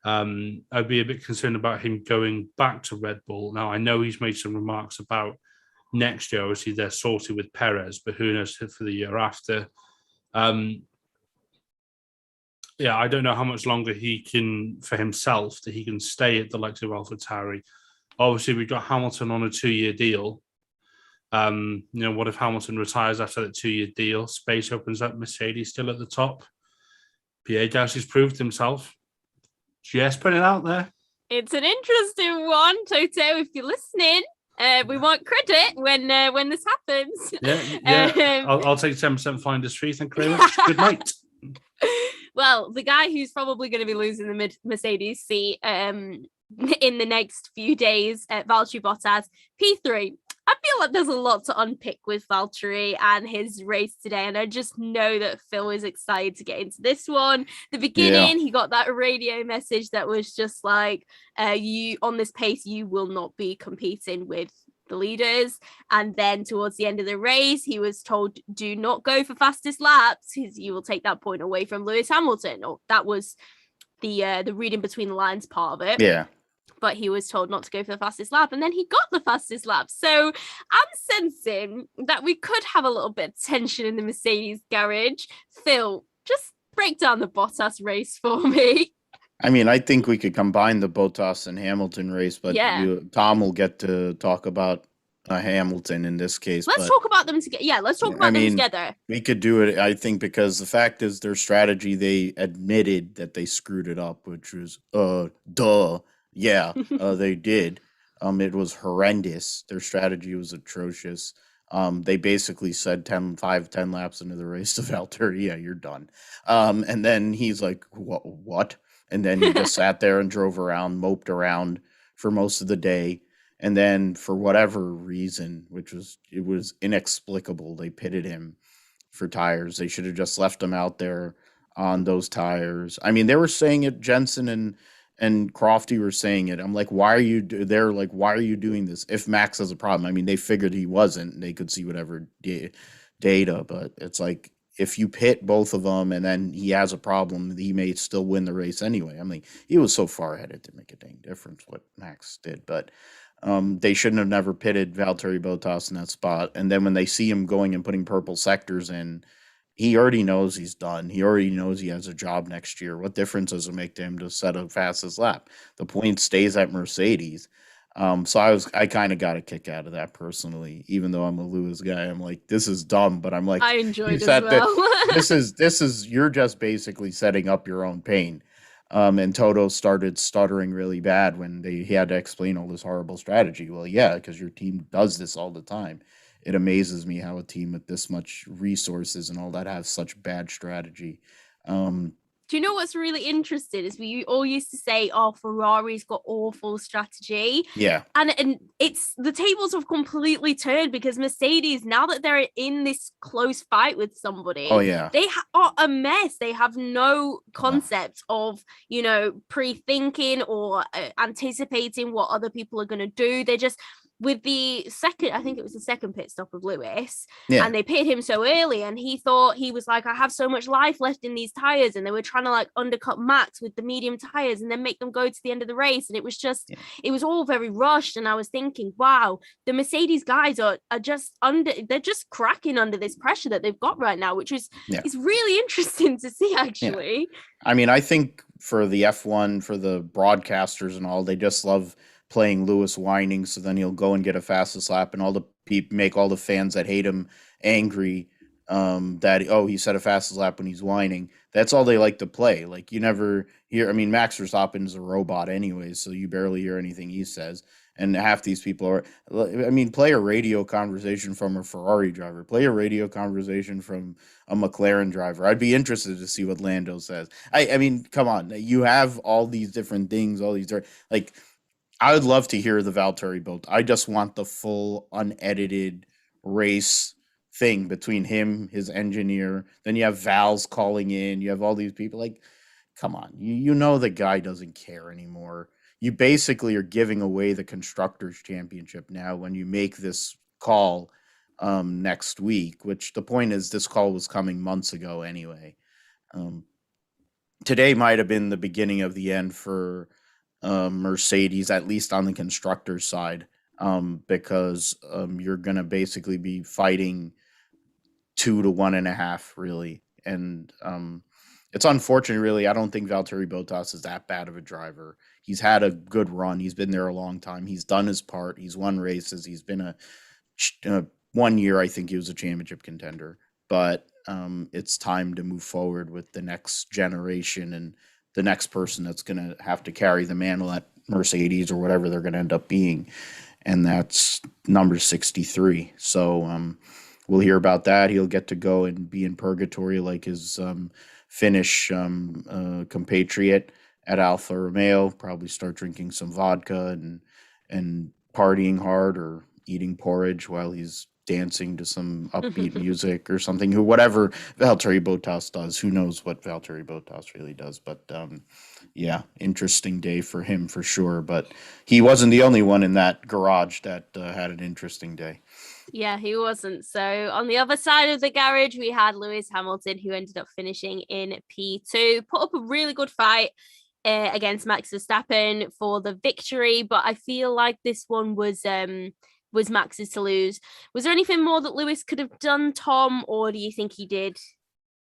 I'd be a bit concerned about him going back to Red Bull. Now, I know he's made some remarks about next year. Obviously, they're sorted with Perez, but who knows for the year after. I don't know how much longer he can stay at the likes of AlphaTauri. Obviously, we've got Hamilton on a 2-year deal. What if Hamilton retires after that 2-year deal? Space opens up, Mercedes still at the top. Pierre Gasly's proved himself. Just put it out there. It's an interesting one, Toto. If you're listening, we want credit when this happens. Yeah. I'll take 10% finder's fee. Thank you very much. Good night. Well, the guy who's probably going to be losing the Mercedes seat in the next few days, Valtteri Bottas, P3. I feel like there's a lot to unpick with Valtteri and his race today, and I just know that Phil is excited to get into this one. The beginning, He got that radio message that was just like, you on this pace, you will not be competing with the leaders. And then towards the end of the race, he was told, do not go for fastest laps because you will take that point away from Lewis Hamilton. Or that was the reading between the lines part of it. Yeah. But he was told not to go for the fastest lap, and then he got the fastest lap. So I'm sensing that we could have a little bit of tension in the Mercedes garage. Phil, just break down the Bottas race for me. I mean, I think we could combine the Bottas and Hamilton race, but Tom will get to talk about Hamilton in this case. Let's talk about them together. Yeah, let's talk about them together. We could do it, I think, because the fact is their strategy, they admitted that they screwed it up, which was, duh. Yeah, they did. It was horrendous. Their strategy was atrocious. They basically said 10 laps into the race to Valtteri, yeah, you're done. And then he's like, what? And then he just sat there and drove around, moped around for most of the day. And then for whatever reason, it was inexplicable, they pitted him for tires. They should have just left him out there on those tires. I mean, they were saying it, Jensen and Crofty were saying it. I'm like, why are you doing this? If Max has a problem, I mean, they figured he wasn't. They could see whatever data, but it's like, if you pit both of them and then he has a problem, he may still win the race anyway. I mean, he was so far ahead, it didn't make a dang difference what Max did, but they shouldn't have never pitted Valtteri Bottas in that spot. And then when they see him going and putting purple sectors in, he already knows he's done. He already knows he has a job next year. What difference does it make to him to set a fastest lap? The point stays at Mercedes. So I kind of got a kick out of that personally, even though I'm a Lewis guy. I'm like, this is dumb, but I'm like, I enjoyed it as well. You're just basically setting up your own pain. And Toto started stuttering really bad when he had to explain all this horrible strategy. Well, yeah, because your team does this all the time. It amazes me how a team with this much resources and all that has such bad strategy. Do you know what's really interesting is we all used to say, oh, Ferrari's got awful strategy. Yeah. And it's the tables have completely turned because Mercedes, now that they're in this close fight with somebody, they are a mess. They have no concept of, pre-thinking or anticipating what other people are going to do. They're just, with the second, I think it was the second pit stop of Lewis, and they pitted him so early, and he thought, he was like, I have so much life left in these tires, and they were trying to like undercut Max with the medium tires and then make them go to the end of the race, and it was just, it was all very rushed, and I was thinking, wow, the Mercedes guys are just they're just cracking under this pressure that they've got right now, which is really interesting to see, actually. I mean, I think for the F1, for the broadcasters and all, they just love playing Lewis whining, so then he'll go and get a fastest lap, and all the make all the fans that hate him angry that he set a fastest lap when he's whining. That's all they like to play. Like, you never hear. I mean, Max Verstappen's a robot anyway, so you barely hear anything he says. And half these people are, I mean, play a radio conversation from a Ferrari driver, play a radio conversation from a McLaren driver. I'd be interested to see what Lando says. I mean, come on, you have all these different things, all these, like, I would love to hear the Valtteri build. I just want the full unedited race thing between him, his engineer. Then you have Val's calling in. You have all these people. Like, come on, you know the guy doesn't care anymore. You basically are giving away the Constructors' Championship now when you make this call next week, which the point is this call was coming months ago anyway. Today might have been the beginning of the end for Mercedes, at least on the constructors side, because you're going to basically be fighting 2 to 1.5 really. And it's unfortunate, really. I don't think Valtteri Bottas is that bad of a driver. He's had a good run. He's been there a long time. He's done his part. He's won races. He's been 1 year, I think he was a championship contender. But it's time to move forward with the next generation and the next person that's going to have to carry the mantle at Mercedes or whatever they're going to end up being. And that's number 63. So we'll hear about that. He'll get to go and be in purgatory like his Finnish compatriot at Alfa Romeo, probably start drinking some vodka and partying hard or eating porridge while he's dancing to some upbeat music or something. Whatever Valtteri Bottas does, who knows what Valtteri Bottas really does. But yeah, interesting day for him for sure. But he wasn't the only one in that garage that had an interesting day. Yeah, he wasn't. So on the other side of the garage, we had Lewis Hamilton, who ended up finishing in P2, put up a really good fight against Max Verstappen for the victory. But I feel like this one was Max's to lose. Was there anything more that Lewis could have done, Tom, or do you think he did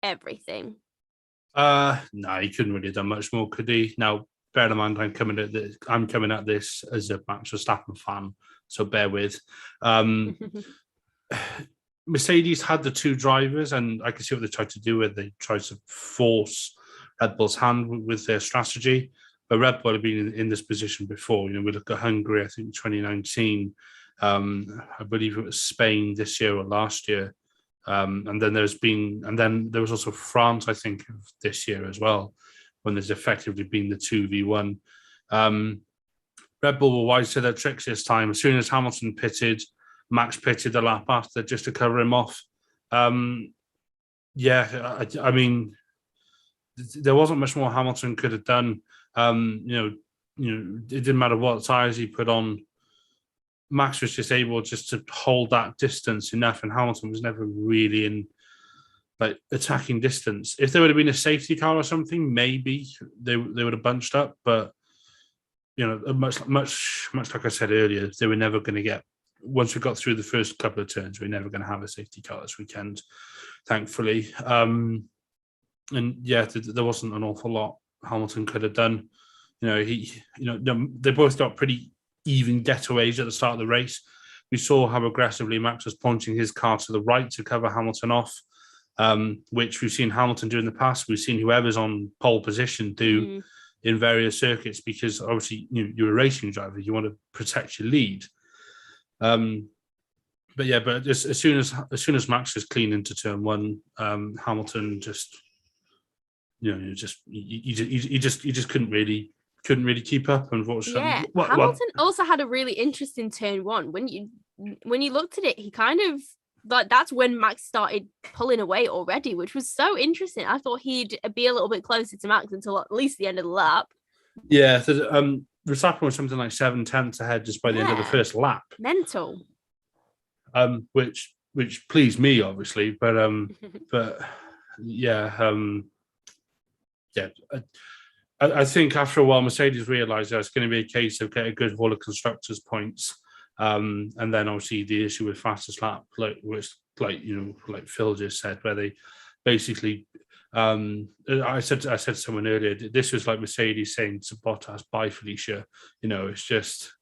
everything? No, he couldn't really have done much more, could he? Now, bear in mind, I'm coming at this as a Max Verstappen fan, so bear with. Mercedes had the two drivers, and I can see what they tried to do with. They tried to force Red Bull's hand with their strategy, but Red Bull have been in this position before. You know, we look at Hungary, I think 2019. I believe it was Spain this year or last year. And then there was also France, I think, this year as well, when there's effectively been the 2v1. Red Bull were wise to their tricks this time. As soon as Hamilton pitted, Max pitted the lap after just to cover him off. I mean, there wasn't much more Hamilton could have done. It didn't matter what tyres he put on. Max was just able just to hold that distance enough, and Hamilton was never really in like attacking distance. If there would have been a safety car or something, maybe they would have bunched up. But you know, much like I said earlier, they were never going to get. Once we got through the first couple of turns, we're never going to have a safety car this weekend, thankfully. And yeah, there wasn't an awful lot Hamilton could have done. They both got pretty even getaways at the start of the race. We saw how aggressively Max was pointing his car to the right to cover Hamilton off, which we've seen Hamilton do in the past. We've seen whoever's on pole position do in various circuits, because obviously you're a racing driver, you want to protect your lead. But as soon as Max was clean into turn one, Hamilton just couldn't really keep up, unfortunately. Yeah, Hamilton also had a really interesting turn one. When you looked at it, he kind of like that's when Max started pulling away already, which was so interesting. I thought he'd be a little bit closer to Max until at least the end of the lap. Yeah, Verstappen was something like 7/10 ahead just by the end of the first lap. Mental. Which pleased me, obviously, but I think after a while, Mercedes realised that it's going to be a case of getting a good haul of constructors' points, and then obviously the issue with fastest lap, like Phil just said, where they basically, I said to someone earlier, this was like Mercedes saying to Bottas, "Bye, Felicia." It's just,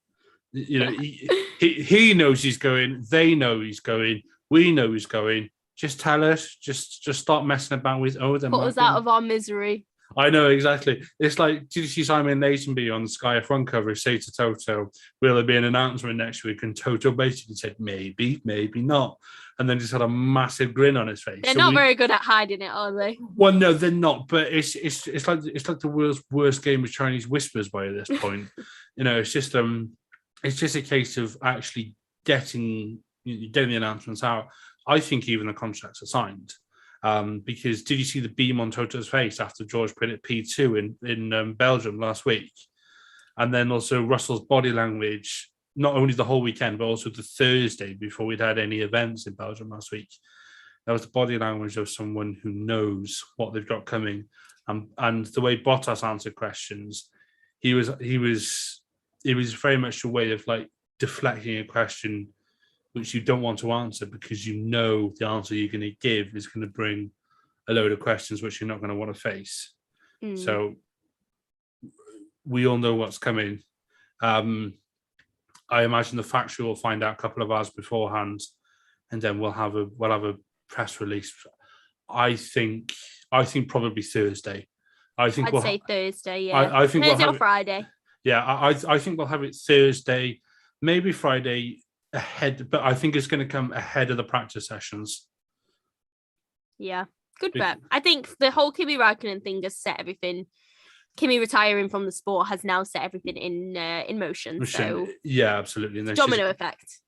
he knows he's going, they know he's going, we know he's going. Just tell us, just stop messing about with them. Put us out of our misery. I know exactly. It's like, did you see Simon Lazenby on the Sky F1 coverage say to Toto, will there be an announcement next week? And Toto basically said, maybe, maybe not. And then just had a massive grin on his face. They're not very good at hiding it, are they? Well, no, they're not. But it's like the worst game of Chinese whispers by this point. It's just a case of actually getting the announcements out. I think even the contracts are signed. Because did you see the beam on Toto's face after George put it P2 in Belgium last week? And then also Russell's body language, not only the whole weekend, but also the Thursday before we'd had any events in Belgium last week. That was the body language of someone who knows what they've got coming. And the way Bottas answered questions, he was very much a way of like deflecting a question which you don't want to answer because you know the answer you're going to give is going to bring a load of questions which you're not going to want to face. So we all know what's coming. I imagine the factory will find out a couple of hours beforehand, and then we'll have a press release. I think probably Thursday. I'd say Thursday. Yeah, I think Thursday or Friday. I think we'll have it Thursday, maybe Friday. Ahead, but I think it's going to come ahead of the practice sessions. Yeah, good bet. I think the whole Kimi Räikkönen thing has set everything. Kimi retiring from the sport has now set everything in motion. So yeah, absolutely. And domino effect.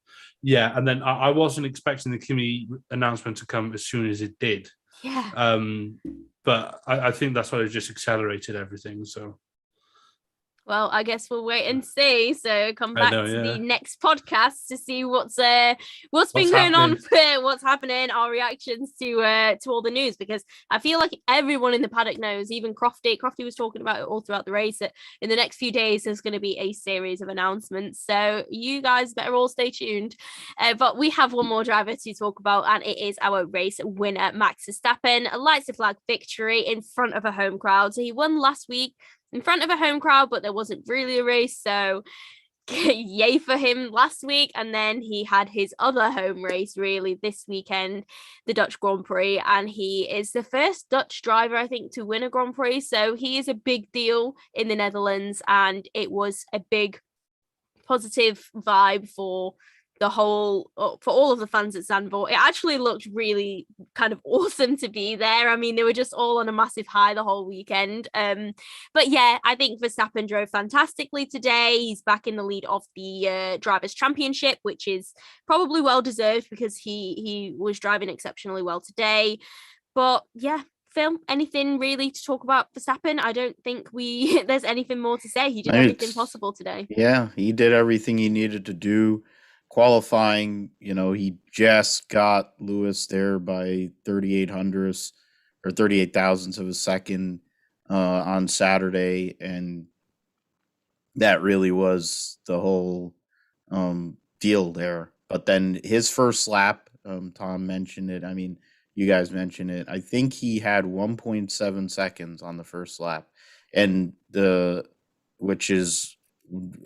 Yeah, and then I wasn't expecting the Kimi announcement to come as soon as it did. Yeah. But I think that's why it just accelerated everything. So. Well, I guess we'll wait and see. So come back to the next podcast to see what's been going on, what's happening, our reactions to all the news, because I feel like everyone in the paddock knows, even Crofty was talking about it all throughout the race, that in the next few days there's going to be a series of announcements. So you guys better all stay tuned. But we have one more driver to talk about, and it is our race winner, Max Verstappen. A lights the flag victory in front of a home crowd. So he won last week in front of a home crowd, but there wasn't really a race, so yay for him last week. And then he had his other home race really this weekend, the Dutch Grand Prix, and he is the first Dutch driver, I think, to win a Grand Prix, so he is a big deal in the Netherlands, and it was a big positive vibe for all of the fans at Zandvoort. It actually looked really kind of awesome to be there. I mean, they were just all on a massive high the whole weekend. But yeah, I think Verstappen drove fantastically today. He's back in the lead of the Drivers' Championship, which is probably well deserved because he was driving exceptionally well today. But yeah, Phil, anything really to talk about Verstappen? I don't think there's anything more to say. He did everything possible today. Yeah, he did everything he needed to do. Qualifying, he just got Lewis there by 38 hundredths or 38 thousandths of a second on Saturday, and that really was the whole deal there. But then his first lap, Tom mentioned it. I mean, you guys mentioned it. I think he had 1.7 seconds on the first lap, and which is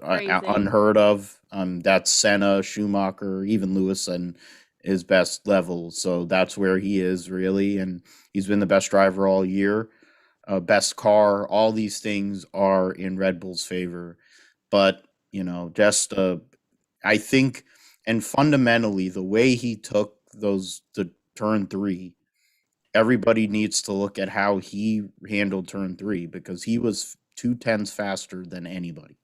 unheard of. That's Senna, Schumacher, even Lewis and his best level. So that's where he is really, and he's been the best driver all year, best car. All these things are in Red Bull's favor, but I think, and fundamentally, the way he took the turn 3, everybody needs to look at how he handled turn 3, because he was 2/10 faster than anybody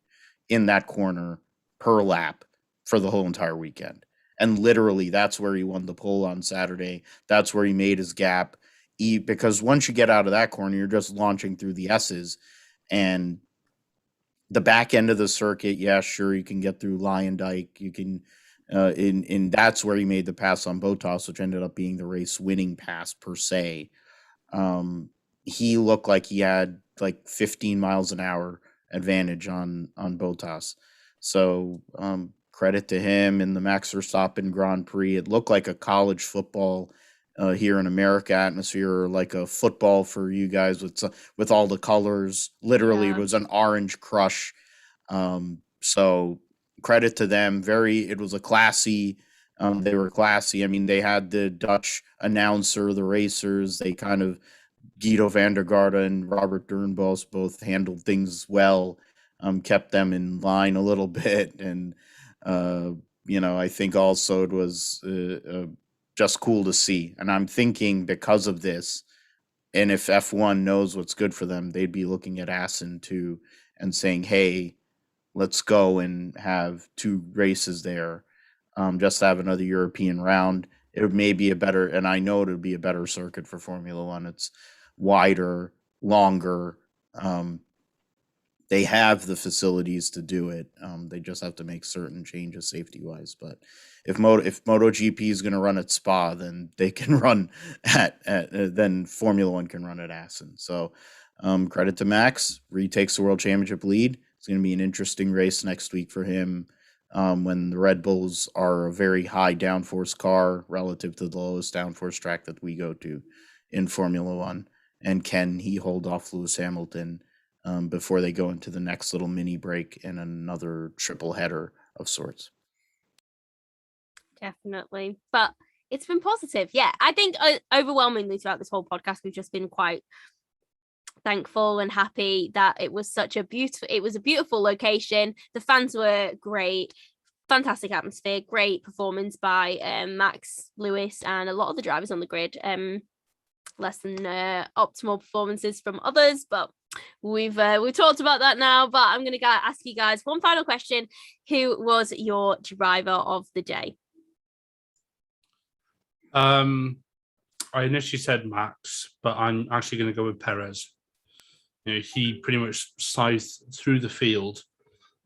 in that corner per lap for the whole entire weekend. And literally, that's where he won the pole on Saturday. That's where he made his gap. Because once you get out of that corner, you're just launching through the S's. And the back end of the circuit, yeah, sure, you can get through Lion Dyke. You can, that's where he made the pass on Bottas, which ended up being the race-winning pass per se. He looked like he had like 15 miles an hour advantage on Bottas. So credit to him in the Max Verstappen Grand Prix. It looked like a college football here in America atmosphere, or like a football for you guys with all the colors. Literally, It was an orange crush. So credit to them. It was a classy. They were classy. I mean, they had the Dutch announcer, the racers. They kind of Guido van der Garde and Robert Dernbos both handled things well, kept them in line a little bit. And, I think also it was just cool to see. And I'm thinking because of this, and if F1 knows what's good for them, they'd be looking at Assen too and saying, hey, let's go and have 2 races there, just to have another European round. It may be a better, and I know it would be a better circuit for Formula One. It's wider, longer. They have the facilities to do it. They just have to make certain changes safety wise. But if MotoGP is going to run at Spa, then they can run then Formula One can run at Assen. So credit to Max. Retakes the world championship lead. It's going to be an interesting race next week for him, when the Red Bulls are a very high downforce car relative to the lowest downforce track that we go to in Formula One. And can he hold off Lewis Hamilton before they go into the next little mini break and another triple header of sorts? Definitely. But it's been positive. Yeah, I think overwhelmingly throughout this whole podcast, we've just been quite thankful and happy that it was a beautiful location. The fans were great, fantastic atmosphere, great performance by Max, Lewis, and a lot of the drivers on the grid. Less than optimal performances from others, but we've talked about that now. But I'm going to ask you guys one final question: who was your driver of the day? I initially said Max, but I'm actually going to go with Perez. He pretty much scythed through the field,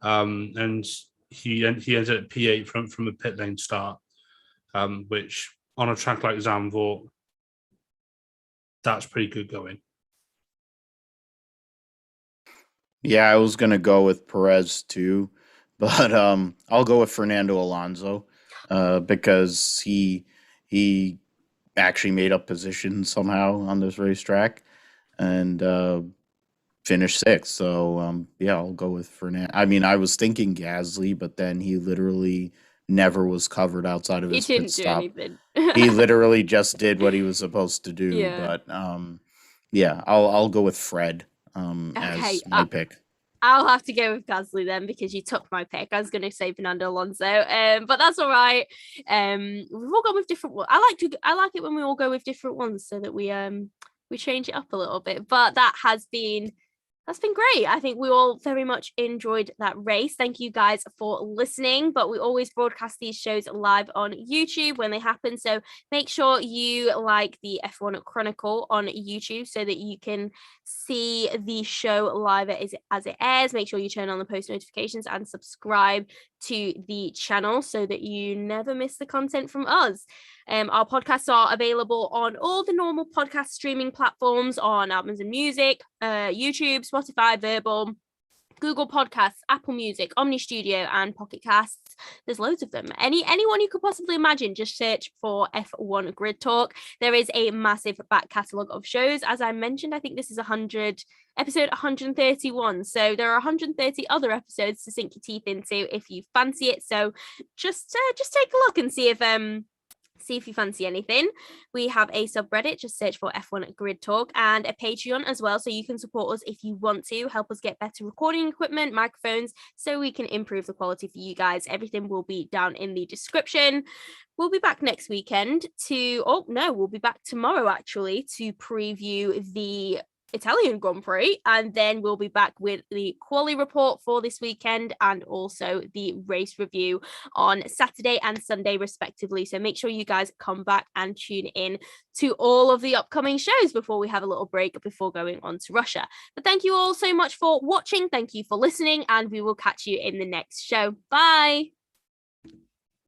and he ended at P8 from a pit lane start, which on a track like Zandvoort, that's pretty good going. Yeah, I was going to go with Perez too, but I'll go with Fernando Alonso because he actually made up position somehow on this racetrack and finished 6th. So yeah, I'll go with Fernando. I mean, I was thinking Gasly, but then he literally never was covered outside of his pit stop. He literally just did what he was supposed to do. Yeah. But yeah, I'll go with Fred as my pick. I'll have to go with Gasly then because you took my pick. I was going to say Fernando Alonso, but that's all right. We've all gone with different ones. I like it when we all go with different ones so that we change it up a little bit. But that's been great. I think we all very much enjoyed that race. Thank you guys for listening. But we always broadcast these shows live on YouTube when they happen. So make sure you like the F1 Chronicle on YouTube so that you can see the show live as it airs. Make sure you turn on the post notifications and subscribe to the channel so that you never miss the content from us. Our podcasts are available on all the normal podcast streaming platforms, on Amazon Music, YouTube, Spotify, Verbal, Google Podcasts, Apple Music, Omni Studio, and Pocket Casts. There's loads of them. Anyone you could possibly imagine, just search for F1 Grid Talk. There is a massive back catalogue of shows. As I mentioned, I think this is episode 131. So there are 130 other episodes to sink your teeth into if you fancy it. So just take a look and see if you fancy anything. We have a subreddit, just search for F1 Grid Talk, and a Patreon as well, so you can support us if you want to help us get better recording equipment, microphones, so we can improve the quality for you guys. Everything will be down in the description. We'll be back next weekend we'll be back tomorrow actually to preview the Italian Grand Prix, and then we'll be back with the quali report for this weekend and also the race review on Saturday and Sunday respectively. So make sure you guys come back and tune in to all of the upcoming shows before we have a little break before going on to Russia. But thank you all so much for watching. Thank you for listening, and we will catch you in the next show. Bye.